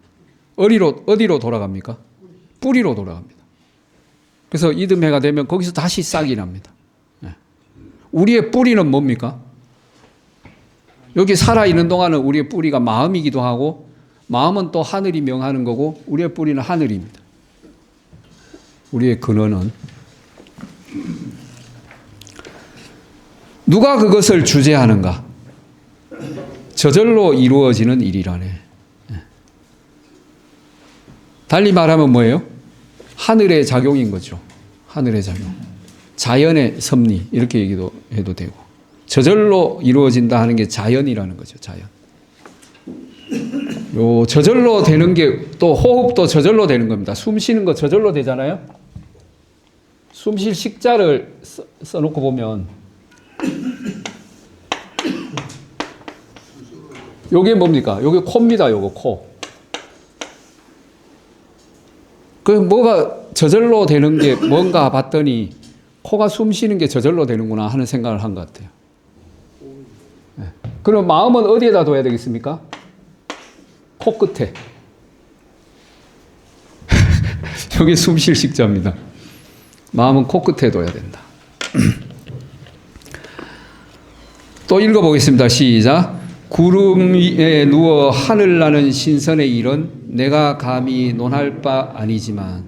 어디로 돌아갑니까? 뿌리로 돌아갑니다. 그래서 이듬해가 되면 거기서 다시 싹이 납니다. 우리의 뿌리는 뭡니까? 여기 살아있는 동안은 우리의 뿌리가 마음이기도 하고, 마음은 또 하늘이 명하는 거고, 우리의 뿌리는 하늘입니다. 우리의 근원은. 누가 그것을 주재하는가? 저절로 이루어지는 일이라네. 달리 말하면 뭐예요? 하늘의 작용인 거죠. 하늘의 작용. 자연의 섭리, 이렇게 얘기도 해도 되고. 저절로 이루어진다 하는 게 자연이라는 거죠. 자연. 요 저절로 되는 게 또 호흡도 저절로 되는 겁니다. 숨 쉬는 거 저절로 되잖아요. 숨 쉴 식자를 써놓고 보면 요게 뭡니까? 요게 코입니다. 요거 코. 그 뭐가 저절로 되는 게 뭔가 봤더니 코가 숨 쉬는 게 저절로 되는구나 하는 생각을 한 것 같아요. 네. 그럼 마음은 어디에다 둬야 되겠습니까? 코끝에. 여기 숨 쉴 식자입니다. 마음은 코끝에 둬야 된다. 또 읽어보겠습니다. 시작. 구름 위에 누워 하늘 나는 신선의 일은 내가 감히 논할 바 아니지만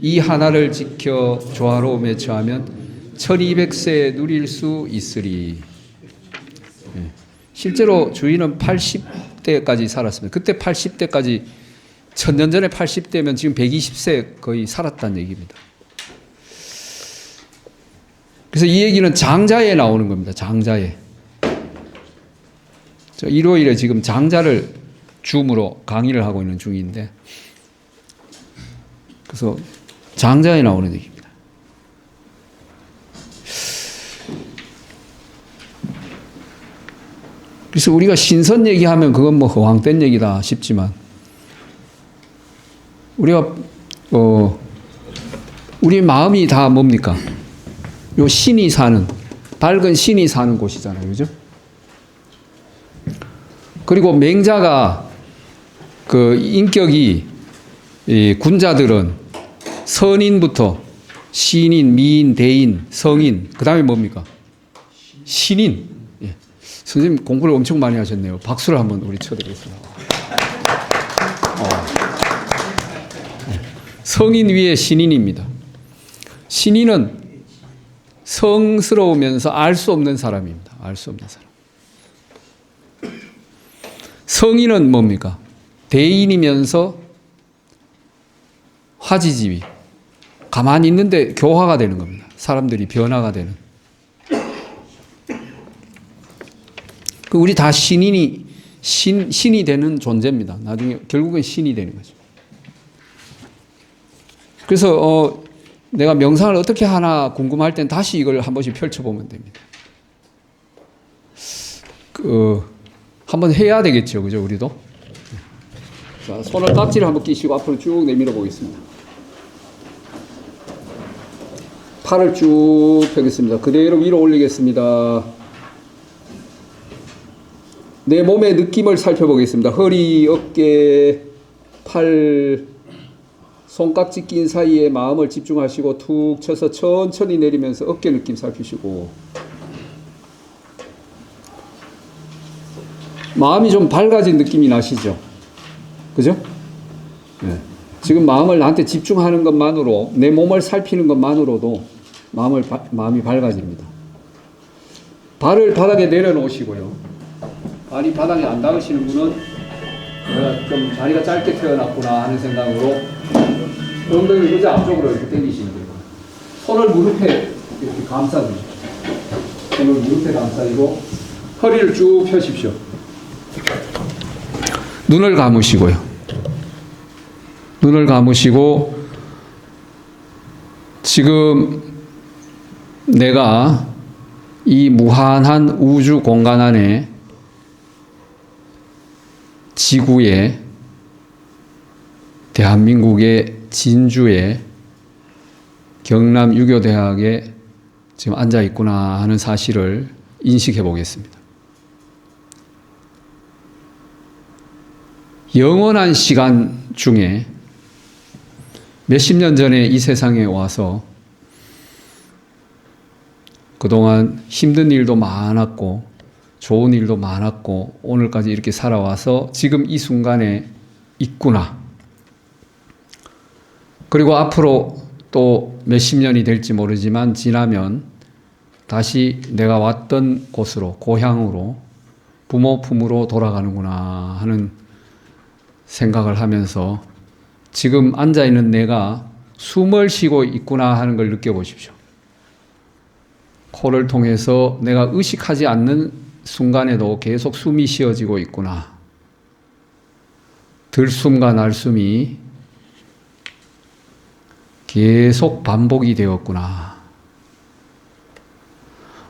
이 하나를 지켜 조화로움에 처하면 1200세 누릴 수 있으리. 실제로 주인은 80대까지 살았습니다. 그때 80대까지 1000년 전에 80대면 지금 120세 거의 살았다는 얘기입니다. 그래서 이 얘기는 장자에 나오는 겁니다. 장자에. 저 일요일에 지금 장자를 줌으로 강의를 하고 있는 중인데, 그래서 장자에 나오는 얘기입니다. 그래서 우리가 신선 얘기하면 그건 뭐 허황된 얘기다 싶지만, 우리가 우리 마음이 다 뭡니까? 요 신이 사는, 밝은 신이 사는 곳이잖아요, 그죠? 그리고 맹자가 그 인격이, 이 군자들은 선인부터 신인, 미인, 대인, 성인, 그 다음에 뭡니까? 신인. 예. 선생님 공부를 엄청 많이 하셨네요. 박수를 한번 우리 쳐드리겠습니다. 성인 위에 신인입니다. 신인은 성스러우면서 알 수 없는 사람입니다. 알 수 없는 사람. 성인은 뭡니까? 대인이면서 화지지위. 가만히 있는데 교화가 되는 겁니다. 사람들이 변화가 되는. 우리 다 신이 되는 존재입니다. 나중에 결국엔 신이 되는 거죠. 그래서 내가 명상을 어떻게 하나 궁금할 땐 다시 이걸 한 번씩 펼쳐보면 됩니다. 한번 해야 되겠죠, 그죠, 우리도? 자, 손을 깍지를 한번 끼시고 앞으로 쭉 내밀어 보겠습니다. 팔을 쭉 펴겠습니다. 그대로 위로 올리겠습니다. 내 몸의 느낌을 살펴보겠습니다. 허리, 어깨, 팔, 손깍지 낀 사이에 마음을 집중하시고 툭 쳐서 천천히 내리면서 어깨 느낌 살피시고, 마음이 좀 밝아진 느낌이 나시죠? 그죠? 네. 지금 마음을 나한테 집중하는 것만으로, 내 몸을 살피는 것만으로도 마음이 밝아집니다. 발을 바닥에 내려놓으시고요. 발이 바닥에 안 닿으시는 분은 내가 좀 다리가 짧게 태어났구나 하는 생각으로 엉덩이 의자 앞쪽으로 이렇게 당기시면 돼요. 손을 무릎에 이렇게 감싸주세요. 손을 무릎에 감싸고 허리를 쭉 펴십시오. 눈을 감으시고요. 눈을 감으시고 지금 내가 이 무한한 우주 공간 안에 지구에, 대한민국의 진주에, 경남 유교대학에 지금 앉아 있구나 하는 사실을 인식해 보겠습니다. 영원한 시간 중에 몇십 년 전에 이 세상에 와서 그동안 힘든 일도 많았고 좋은 일도 많았고 오늘까지 이렇게 살아와서 지금 이 순간에 있구나. 그리고 앞으로 또 몇십 년이 될지 모르지만 지나면 다시 내가 왔던 곳으로, 고향으로, 부모 품으로 돌아가는구나 하는 생각을 하면서 지금 앉아있는 내가 숨을 쉬고 있구나 하는 걸 느껴보십시오. 코를 통해서 내가 의식하지 않는 순간에도 계속 숨이 쉬어지고 있구나. 들숨과 날숨이 계속 반복이 되었구나.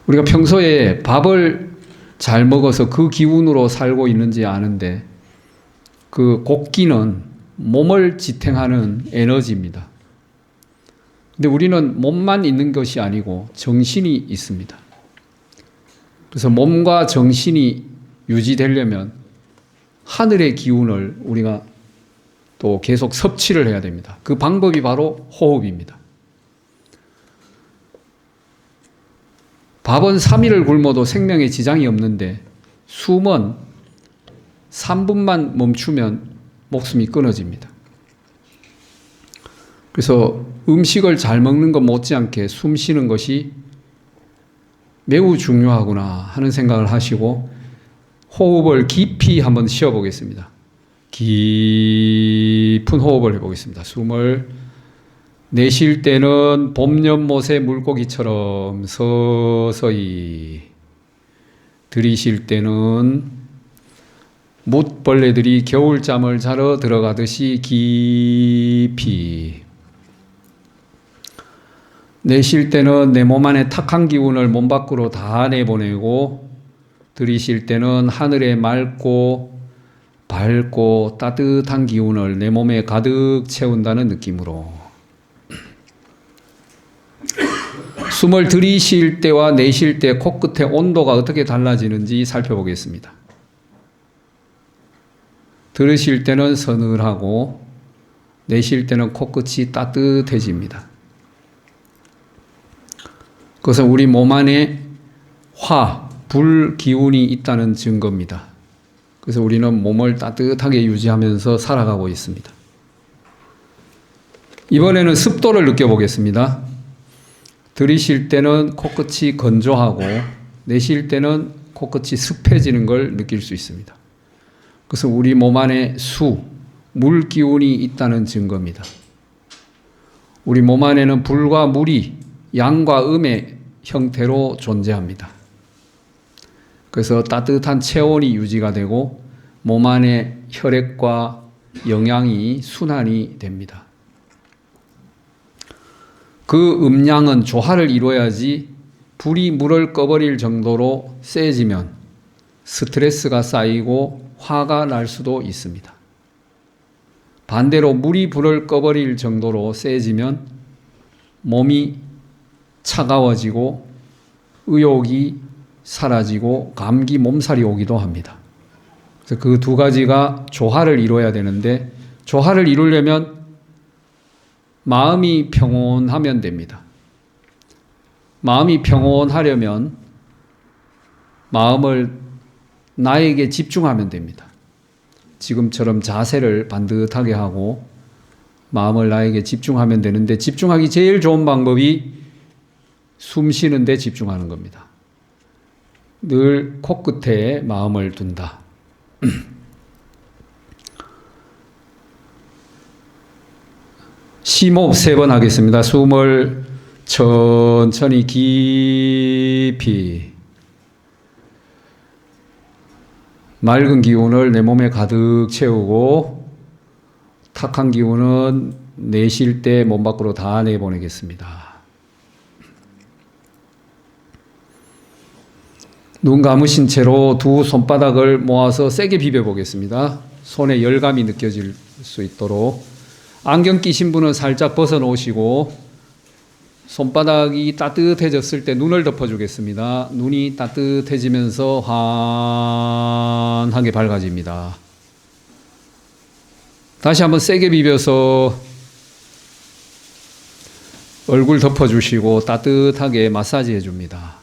우리가 평소에 밥을 잘 먹어서 그 기운으로 살고 있는지 아는데 그 곡기는 몸을 지탱하는 에너지입니다. 근데 우리는 몸만 있는 것이 아니고 정신이 있습니다. 그래서 몸과 정신이 유지되려면 하늘의 기운을 우리가 또 계속 섭취를 해야 됩니다. 그 방법이 바로 호흡입니다. 밥은 3일을 굶어도 생명에 지장이 없는데 숨은 3분만 멈추면 목숨이 끊어집니다. 그래서 음식을 잘 먹는 것 못지않게 숨 쉬는 것이 매우 중요하구나 하는 생각을 하시고 호흡을 깊이 한번 쉬어보겠습니다. 깊은 호흡을 해보겠습니다. 숨을 내쉴 때는 봄, 연못의 물고기처럼 서서히, 들이쉴 때는 뭇벌레들이 겨울잠을 자러 들어가듯이 깊이, 내쉴 때는 내 몸 안에 탁한 기운을 몸 밖으로 다 내보내고, 들이쉴 때는 하늘의 맑고 밝고 따뜻한 기운을 내 몸에 가득 채운다는 느낌으로. 숨을 들이쉴 때와 내쉴 때 코끝의 온도가 어떻게 달라지는지 살펴보겠습니다. 들으실 때는 서늘하고 내쉴 때는 코끝이 따뜻해집니다. 그것은 우리 몸 안에 화, 불 기운이 있다는 증거입니다. 그래서 우리는 몸을 따뜻하게 유지하면서 살아가고 있습니다. 이번에는 습도를 느껴보겠습니다. 들이쉴 때는 코끝이 건조하고 내쉴 때는 코끝이 습해지는 걸 느낄 수 있습니다. 그래서 우리 몸 안에 수, 물 기운이 있다는 증거입니다. 우리 몸 안에는 불과 물이 양과 음의 형태로 존재합니다. 그래서 따뜻한 체온이 유지가 되고 몸 안에 혈액과 영양이 순환이 됩니다. 그 음양은 조화를 이루어야지 불이 물을 꺼버릴 정도로 세지면 스트레스가 쌓이고 화가 날 수도 있습니다. 반대로 물이 불을 꺼버릴 정도로 세지면 몸이 차가워지고 의욕이 사라지고 감기 몸살이 오기도 합니다. 그래서 그 두 가지가 조화를 이루어야 되는데 조화를 이루려면 마음이 평온하면 됩니다. 마음이 평온하려면 마음을 나에게 집중하면 됩니다. 지금처럼 자세를 반듯하게 하고 마음을 나에게 집중하면 되는데 집중하기 제일 좋은 방법이 숨 쉬는 데 집중하는 겁니다. 늘 코끝에 마음을 둔다. 심호흡 3번 하겠습니다. 숨을 천천히 깊이 맑은 기운을 내 몸에 가득 채우고 탁한 기운은 내쉴 때 몸 밖으로 다 내보내겠습니다. 눈 감으신 채로 두 손바닥을 모아서 세게 비벼보겠습니다. 손에 열감이 느껴질 수 있도록. 안경 끼신 분은 살짝 벗어놓으시고 손바닥이 따뜻해졌을 때 눈을 덮어주겠습니다. 눈이 따뜻해지면서 환하게 밝아집니다. 다시 한번 세게 비벼서 얼굴 덮어주시고 따뜻하게 마사지 해줍니다.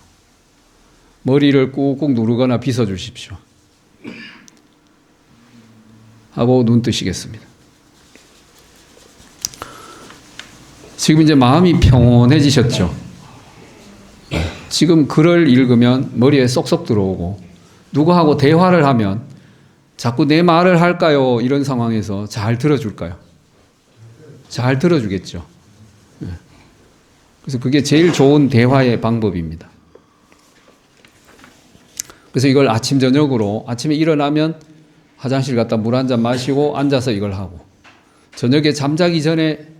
머리를 꾹꾹 누르거나 빗어주십시오. 하고 눈 뜨시겠습니다. 지금 이제 마음이 평온해지셨죠? 지금 글을 읽으면 머리에 쏙쏙 들어오고 누구하고 대화를 하면 자꾸 내 말을 할까요? 이런 상황에서 잘 들어줄까요? 잘 들어주겠죠. 그래서 그게 제일 좋은 대화의 방법입니다. 그래서 이걸 아침 저녁으로 아침에 일어나면 화장실 갔다 물 한 잔 마시고 앉아서 이걸 하고 저녁에 잠자기 전에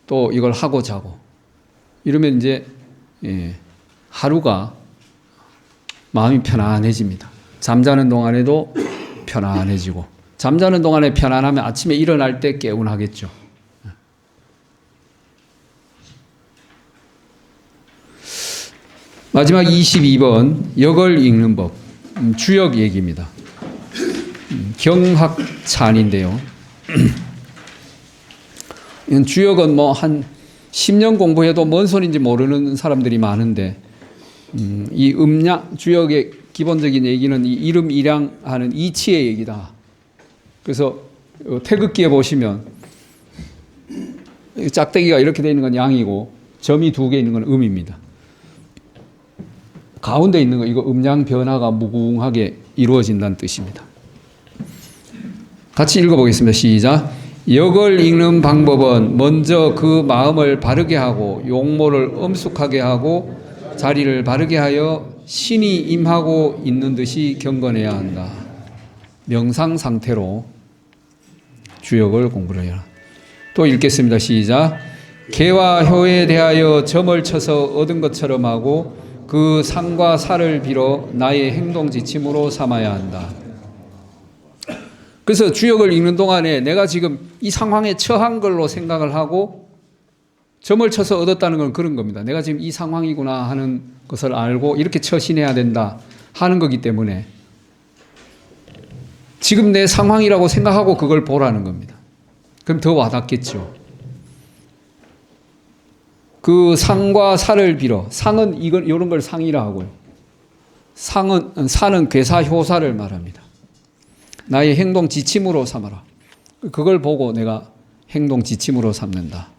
또 이걸 하고 자고 이러면 이제 하루가 마음이 편안해집니다. 잠자는 동안에도 편안해지고 잠자는 동안에 편안하면 아침에 일어날 때 개운하겠죠. 마지막 22번 역을 읽는 법 주역 얘기입니다. 경학찬인데요. 주역은 뭐 한 10년 공부해도 뭔 소리인지 모르는 사람들이 많은데 이 음양 주역의 기본적인 얘기는 이 이름 일양하는 이치의 얘기다. 그래서 태극기에 보시면 짝대기가 이렇게 되어 있는 건 양이고 점이 2개 있는 건 음입니다. 가운데 있는 거 이거 음양 변화가 무궁하게 이루어진다는 뜻입니다. 같이 읽어보겠습니다. 시작. 역을 읽는 방법은 먼저 그 마음을 바르게 하고 용모를 엄숙하게 하고 자리를 바르게 하여 신이 임하고 있는 듯이 경건해야 한다. 명상 상태로 주역을 공부를 해라. 또 읽겠습니다. 시작. 개와 효에 대하여 점을 쳐서 얻은 것처럼 하고 그 상과 사를 빌어 나의 행동 지침으로 삼아야 한다. 그래서 주역을 읽는 동안에 내가 지금 이 상황에 처한 걸로 생각을 하고 점을 쳐서 얻었다는 건 그런 겁니다. 내가 지금 이 상황이구나 하는 것을 알고 이렇게 처신해야 된다 하는 거기 때문에 지금 내 상황이라고 생각하고 그걸 보라는 겁니다. 그럼 더 와닿겠죠. 그 상과 사를 빌어. 상은 이런 걸 상이라 하고요. 사는 괴사 효사를 말합니다. 나의 행동 지침으로 삼아라. 그걸 보고 내가 행동 지침으로 삼는다.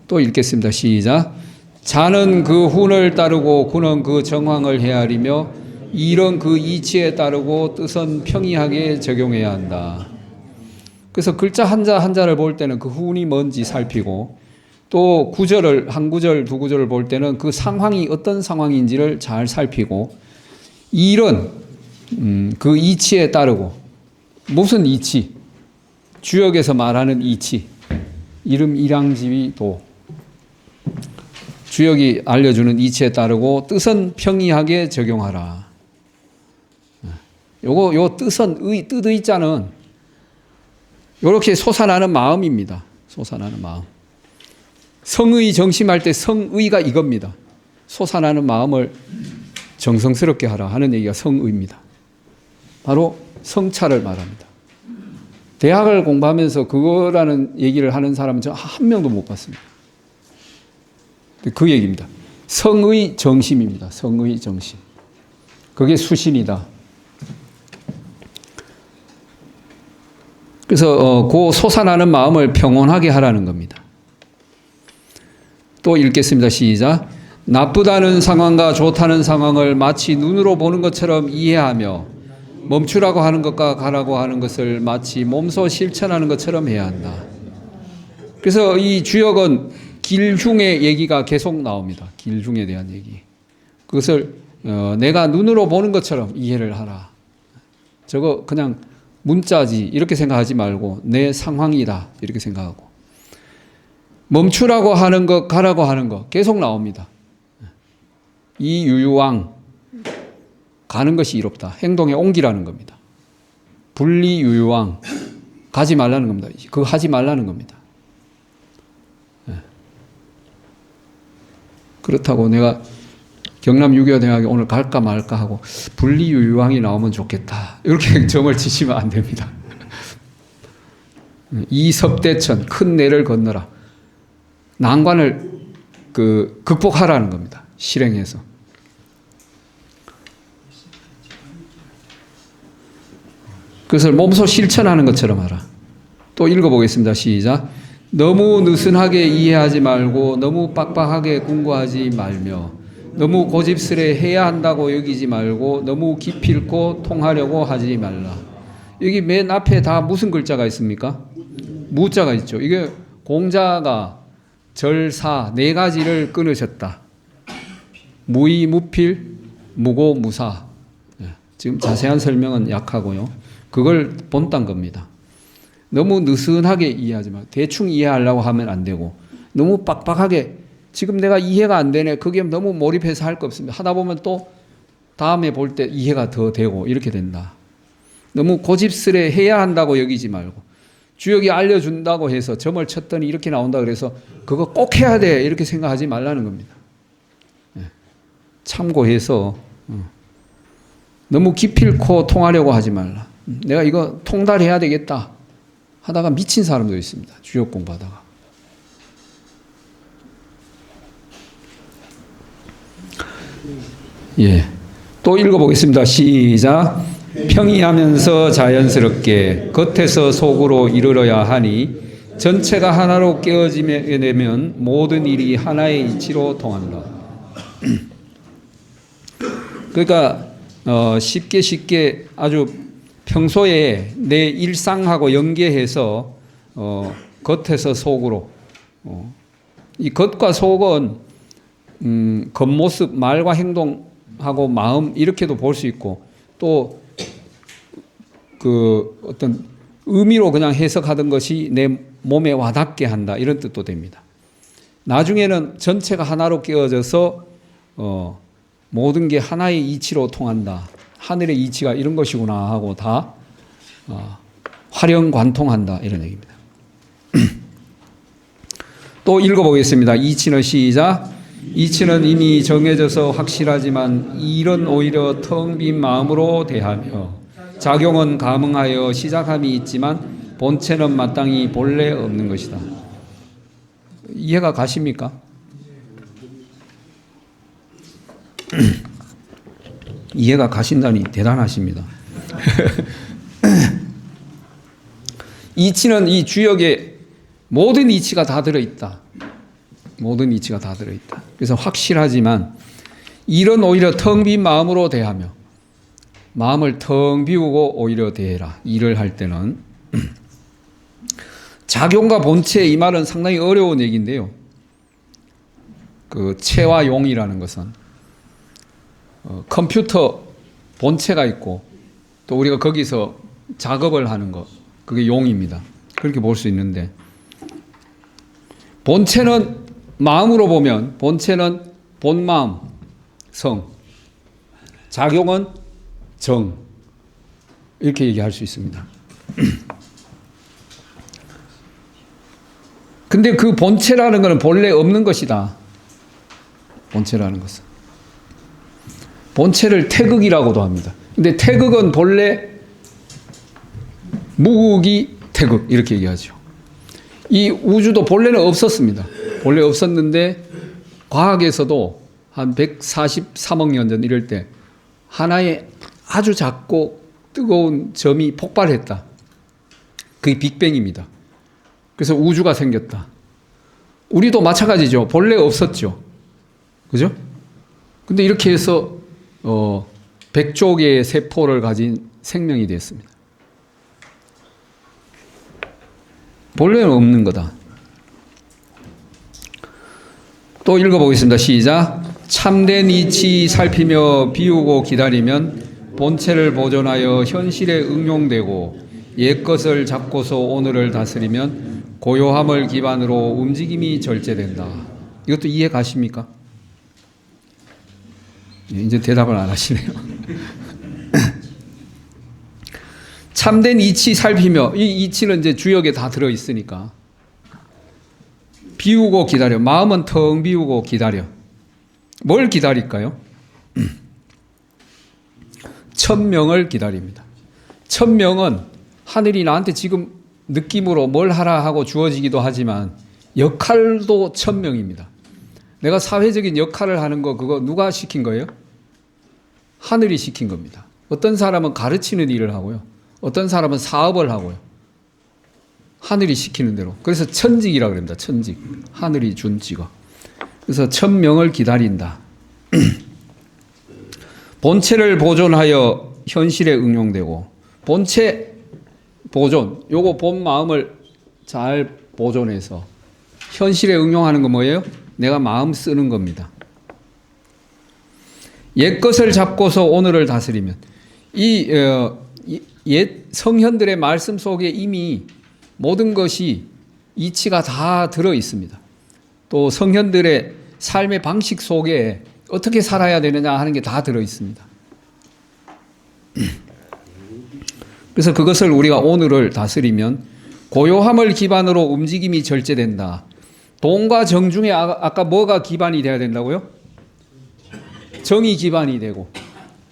또 읽겠습니다. 시작. 자는 그 훈을 따르고 군은 그 정황을 헤아리며 일은 그 이치에 따르고 뜻은 평이하게 적용해야 한다. 그래서 글자 한자 한자를 볼 때는 그 훈이 뭔지 살피고 또 구절을 한 구절 두 구절을 볼 때는 그 상황이 어떤 상황인지를 잘 살피고 일은 그 이치에 따르고 무슨 이치? 주역에서 말하는 이치. 이름 일양지위 도. 주역이 알려주는 이치에 따르고 뜻은 평이하게 적용하라. 요 뜻은 뜻의자는 이렇게 솟아나는 마음입니다. 솟아나는 마음. 성의 정심할 때 성의가 이겁니다. 솟아나는 마음을 정성스럽게 하라 하는 얘기가 성의입니다. 바로 성찰을 말합니다. 대학을 공부하면서 그거라는 얘기를 하는 사람은 저 한 명도 못 봤습니다. 그 얘기입니다. 성의 정심입니다. 성의 정심. 그게 수신이다. 그래서 그 솟아나는 마음을 평온하게 하라는 겁니다. 또 읽겠습니다. 시작. 나쁘다는 상황과 좋다는 상황을 마치 눈으로 보는 것처럼 이해하며 멈추라고 하는 것과 가라고 하는 것을 마치 몸소 실천하는 것처럼 해야 한다. 그래서 이 주역은 길흉의 얘기가 계속 나옵니다. 길흉에 대한 얘기. 그것을 내가 눈으로 보는 것처럼 이해를 하라. 저거 그냥 문자지 이렇게 생각하지 말고 내 상황이다 이렇게 생각하고 멈추라고 하는 것 가라고 하는 것 계속 나옵니다. 이 유유왕 가는 것이 이롭다. 행동에 옮기라는 겁니다. 분리유유왕 가지 말라는 겁니다. 그거 하지 말라는 겁니다. 그렇다고 내가 경남 6.25 대학에 오늘 갈까 말까 하고 분리유유왕이 나오면 좋겠다. 이렇게 점을 치시면 안 됩니다. 이섭대천 큰 내를 건너라. 난관을 극복하라는 겁니다. 실행해서. 그것을 몸소 실천하는 것처럼 하라. 또 읽어보겠습니다. 시작. 너무 느슨하게 이해하지 말고 너무 빡빡하게 궁구하지 말며 너무 고집스레 해야 한다고 여기지 말고 너무 기필코 통하려고 하지 말라. 여기 맨 앞에 다 무슨 글자가 있습니까? 무자가 있죠. 이게 공자가 절사 네 가지를 끊으셨다. 무의, 무필, 무고, 무사. 지금 자세한 설명은 약하고요. 그걸 본딴 겁니다. 너무 느슨하게 이해하지 마. 대충 이해하려고 하면 안 되고 너무 빡빡하게 지금 내가 이해가 안 되네. 그게 너무 몰입해서 할 거 없습니다. 하다 보면 또 다음에 볼 때 이해가 더 되고 이렇게 된다. 너무 고집스레 해야 한다고 여기지 말고 주역이 알려준다고 해서 점을 쳤더니 이렇게 나온다 그래서 그거 꼭 해야 돼 이렇게 생각하지 말라는 겁니다. 참고해서 너무 기필코 통하려고 하지 말라. 내가 이거 통달해야 되겠다 하다가 미친 사람도 있습니다. 주역 공부하다가. 예. 또 읽어보겠습니다. 시작. 평이하면서 자연스럽게 겉에서 속으로 이르러야 하니 전체가 하나로 깨어지게 되면 모든 일이 하나의 이치로 통한다. 그러니까 쉽게 아주 평소에 내 일상하고 연계해서 겉에서 속으로 이 겉과 속은 겉모습, 말과 행동하고 마음 이렇게도 볼 수 있고 또 그 어떤 의미로 그냥 해석하던 것이 내 몸에 와닿게 한다 이런 뜻도 됩니다. 나중에는 전체가 하나로 깨어져서 모든 게 하나의 이치로 통한다. 하늘의 이치가 이런 것이구나 하고 다 활용관통한다 이런 얘기입니다. 또 읽어보겠습니다. 이치는 시작. 이치는 이미 정해져서 확실하지만 일은 오히려 텅 빈 마음으로 대하며 작용은 감응하여 시작함이 있지만 본체는 마땅히 본래 없는 것이다. 이해가 가십니까? 이해가 가신다니 대단하십니다. 이치는 이 주역에 모든 이치가 다 들어있다. 모든 이치가 다 들어있다. 그래서 확실하지만 일은 오히려 텅 빈 마음으로 대하며 마음을 텅 비우고 오히려 대해라. 일을 할 때는 작용과 본체 이 말은 상당히 어려운 얘기인데요. 그 체와 용이라는 것은 컴퓨터 본체가 있고 또 우리가 거기서 작업을 하는 것 그게 용입니다. 그렇게 볼 수 있는데 본체는 마음으로 보면 본체는 본마음, 성, 작용은 정, 이렇게 얘기할 수 있습니다. 근데 그 본체라는 것은 본래 없는 것이다. 본체라는 것은. 본체를 태극이라고도 합니다. 근데 태극은 본래 무극이 태극, 이렇게 얘기하죠. 이 우주도 본래는 없었습니다. 본래 없었는데 과학에서도 한 143억 년 전 이럴 때 하나의 아주 작고 뜨거운 점이 폭발했다. 그게 빅뱅입니다. 그래서 우주가 생겼다. 우리도 마찬가지죠. 본래 없었죠. 그죠? 근데 이렇게 해서 100조 개의 세포를 가진 생명이 됐습니다. 본래는 없는 거다. 또 읽어보겠습니다. 시작. 참된 이치 살피며 비우고 기다리면 본체를 보존하여 현실에 응용되고 옛것을 잡고서 오늘을 다스리면 고요함을 기반으로 움직임이 절제된다. 이것도 이해 가십니까? 이제 대답을 안 하시네요. 참된 이치 살피며, 이 이치는 이제 주역에 다 들어있으니까. 비우고 기다려. 마음은 텅 비우고 기다려. 뭘 기다릴까요? 천명을 기다립니다. 천명은 하늘이 나한테 지금 느낌으로 뭘 하라 하고 주어지기도 하지만 역할도 천명입니다. 내가 사회적인 역할을 하는 거 그거 누가 시킨 거예요? 하늘이 시킨 겁니다. 어떤 사람은 가르치는 일을 하고요. 어떤 사람은 사업을 하고요. 하늘이 시키는 대로. 그래서 천직이라고 합니다. 천직. 하늘이 준 직업. 그래서 천명을 기다린다. 본체를 보존하여 현실에 응용되고, 본체 보존, 요거 본 마음을 잘 보존해서 현실에 응용하는 건 뭐예요? 내가 마음 쓰는 겁니다. 옛 것을 잡고서 오늘을 다스리면, 옛 성현들의 말씀 속에 이미 모든 것이 이치가 다 들어 있습니다. 또 성현들의 삶의 방식 속에 어떻게 살아야 되느냐 하는 게 다 들어 있습니다. 그래서 그것을 우리가 오늘을 다스리면 고요함을 기반으로 움직임이 절제된다. 동과 정 중에 아까 뭐가 기반이 돼야 된다고요? 정이 기반이 되고,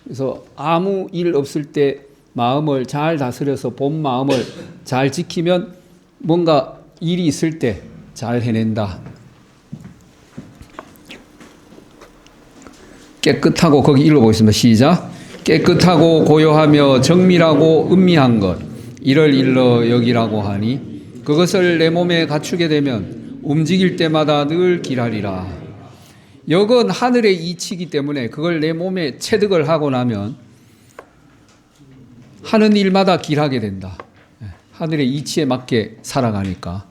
그래서 아무 일 없을 때 마음을 잘 다스려서 본 마음을 잘 지키면 뭔가 일이 있을 때 잘 해낸다. 깨끗하고, 거기 읽어보겠습니다. 시작. 깨끗하고 고요하며 정밀하고 은미한 것, 이를 일러 여기라고 하니 그것을 내 몸에 갖추게 되면 움직일 때마다 늘 길하리라. 역은 하늘의 이치이기 때문에 그걸 내 몸에 체득을 하고 나면 하는 일마다 길하게 된다. 하늘의 이치에 맞게 살아가니까.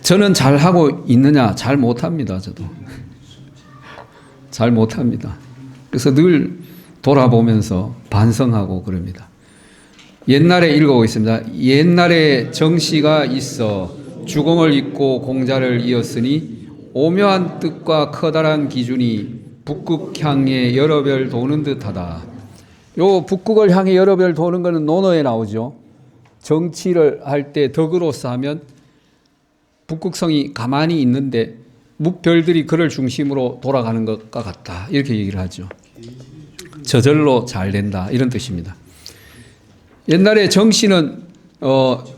저는 잘하고 있느냐? 잘 못합니다. 저도. 잘 못합니다. 그래서 늘 돌아보면서 반성하고 그럽니다. 옛날에 읽어보겠습니다. 옛날에 정씨가 있어 주공을 잇고 공자를 이었으니 오묘한 뜻과 커다란 기준이 북극 향해 여러 별 도는 듯하다. 요 북극을 향해 여러 별 도는 것은 논어에 나오죠. 정치를 할 때 덕으로서 하면 북극성이 가만히 있는데 묵별들이 그를 중심으로 돌아가는 것과 같다. 이렇게 얘기를 하죠. 저절로 잘 된다. 이런 뜻입니다. 옛날에 정씨는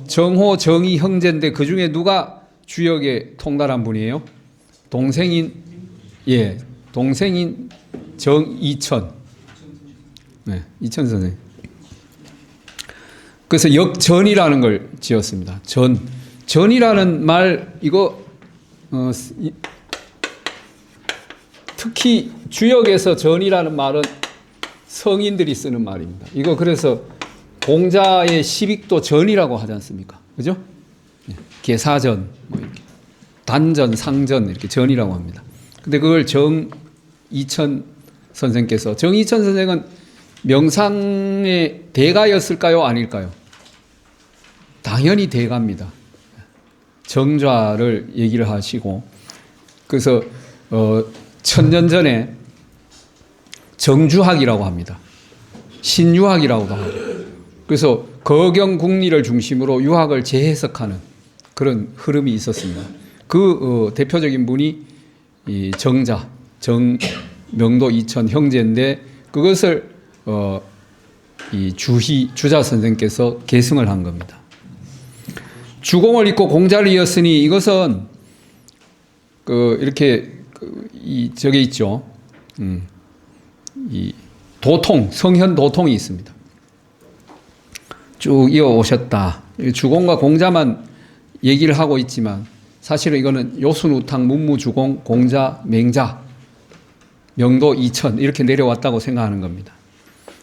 정호, 정의 형제인데 그 중에 누가 주역에 통달한 분이에요? 동생인 정이천. 네, 이천 선생. 그래서 역전이라는 걸 지었습니다. 전이라는 말, 이거 특히 주역에서 전이라는 말은 성인들이 쓰는 말입니다. 이거 그래서 공자의 시빅도 전이라고 하지 않습니까? 그죠? 계사전, 뭐 이렇게. 단전, 상전, 이렇게 전이라고 합니다. 근데 그걸 정이천 선생께서, 정이천 선생은 명상의 대가였을까요? 아닐까요? 당연히 대가입니다. 정좌를 얘기를 하시고, 그래서 1000년 전에 정주학이라고 합니다. 신유학이라고도 하고. 그래서 거경국리를 중심으로 유학을 재해석하는 그런 흐름이 있었습니다. 그 대표적인 분이 이 정자, 명도 이천 형제인데, 그것을 이 주자 선생께서 계승을 한 겁니다. 주공을 잇고 공자를 이었으니, 이것은 이렇게 저게 있죠. 이 도통, 성현 도통이 있습니다. 쭉 이어 오셨다. 주공과 공자만 얘기를 하고 있지만, 사실은 이거는 요순우탕, 문무주공, 공자, 맹자, 명도, 이천 이렇게 내려왔다고 생각하는 겁니다.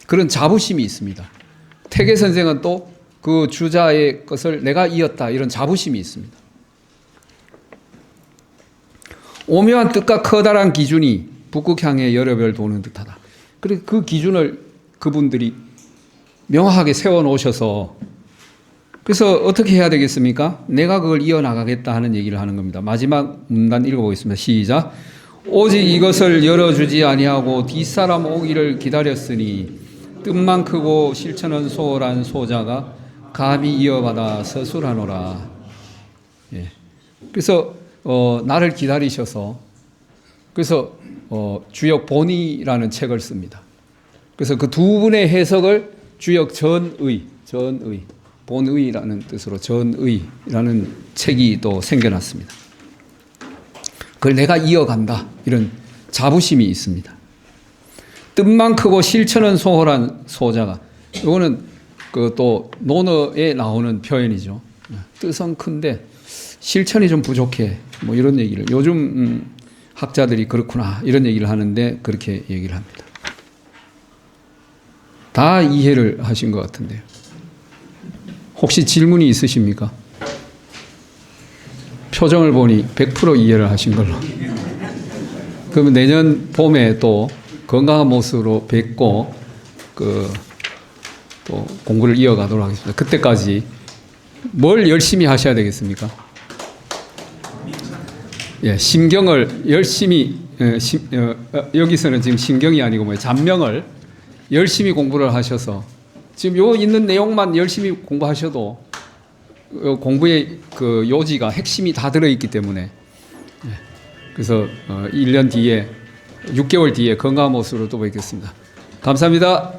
그런 자부심이 있습니다. 태계 선생은 또 그 주자의 것을 내가 이었다, 이런 자부심이 있습니다. 오묘한 뜻과 커다란 기준이 북극향에 여러 별 도는 듯하다. 그리고 그 기준을 그분들이 명확하게 세워놓으셔서, 그래서 어떻게 해야 되겠습니까? 내가 그걸 이어나가겠다 하는 얘기를 하는 겁니다. 마지막 문단 읽어보겠습니다. 시작. 오직 이것을 열어주지 아니하고 뒷사람 오기를 기다렸으니 뜻만 크고 실천은 소홀한 소자가 감히 이어받아 서술하노라. 예. 그래서 나를 기다리셔서, 그래서 주역 본의라는 책을 씁니다. 그래서 그 두 분의 해석을 주역 전의, 본의라는 뜻으로 전의라는 책이 또 생겨났습니다. 그걸 내가 이어간다, 이런 자부심이 있습니다. 뜻만 크고 실천은 소홀한 소자가, 이거는 또 논어에 나오는 표현이죠. 뜻은 큰데 실천이 좀 부족해, 뭐 이런 얘기를 요즘 학자들이 그렇구나 이런 얘기를 하는데, 그렇게 얘기를 합니다. 다 이해를 하신 것 같은데요. 혹시 질문이 있으십니까? 표정을 보니 100% 이해를 하신 걸로. 그러면 내년 봄에 또 건강한 모습으로 뵙고 또 공부를 이어가도록 하겠습니다. 그때까지 뭘 열심히 하셔야 되겠습니까? 예, 심경을 열심히, 여기서는 지금 심경이 아니고 잔명을 열심히 공부를 하셔서, 지금 요 있는 내용만 열심히 공부하셔도 공부의 그 요지가, 핵심이 다 들어있기 때문에, 그래서 1년 뒤에, 6개월 뒤에 건강한 모습으로 또 뵙겠습니다. 감사합니다.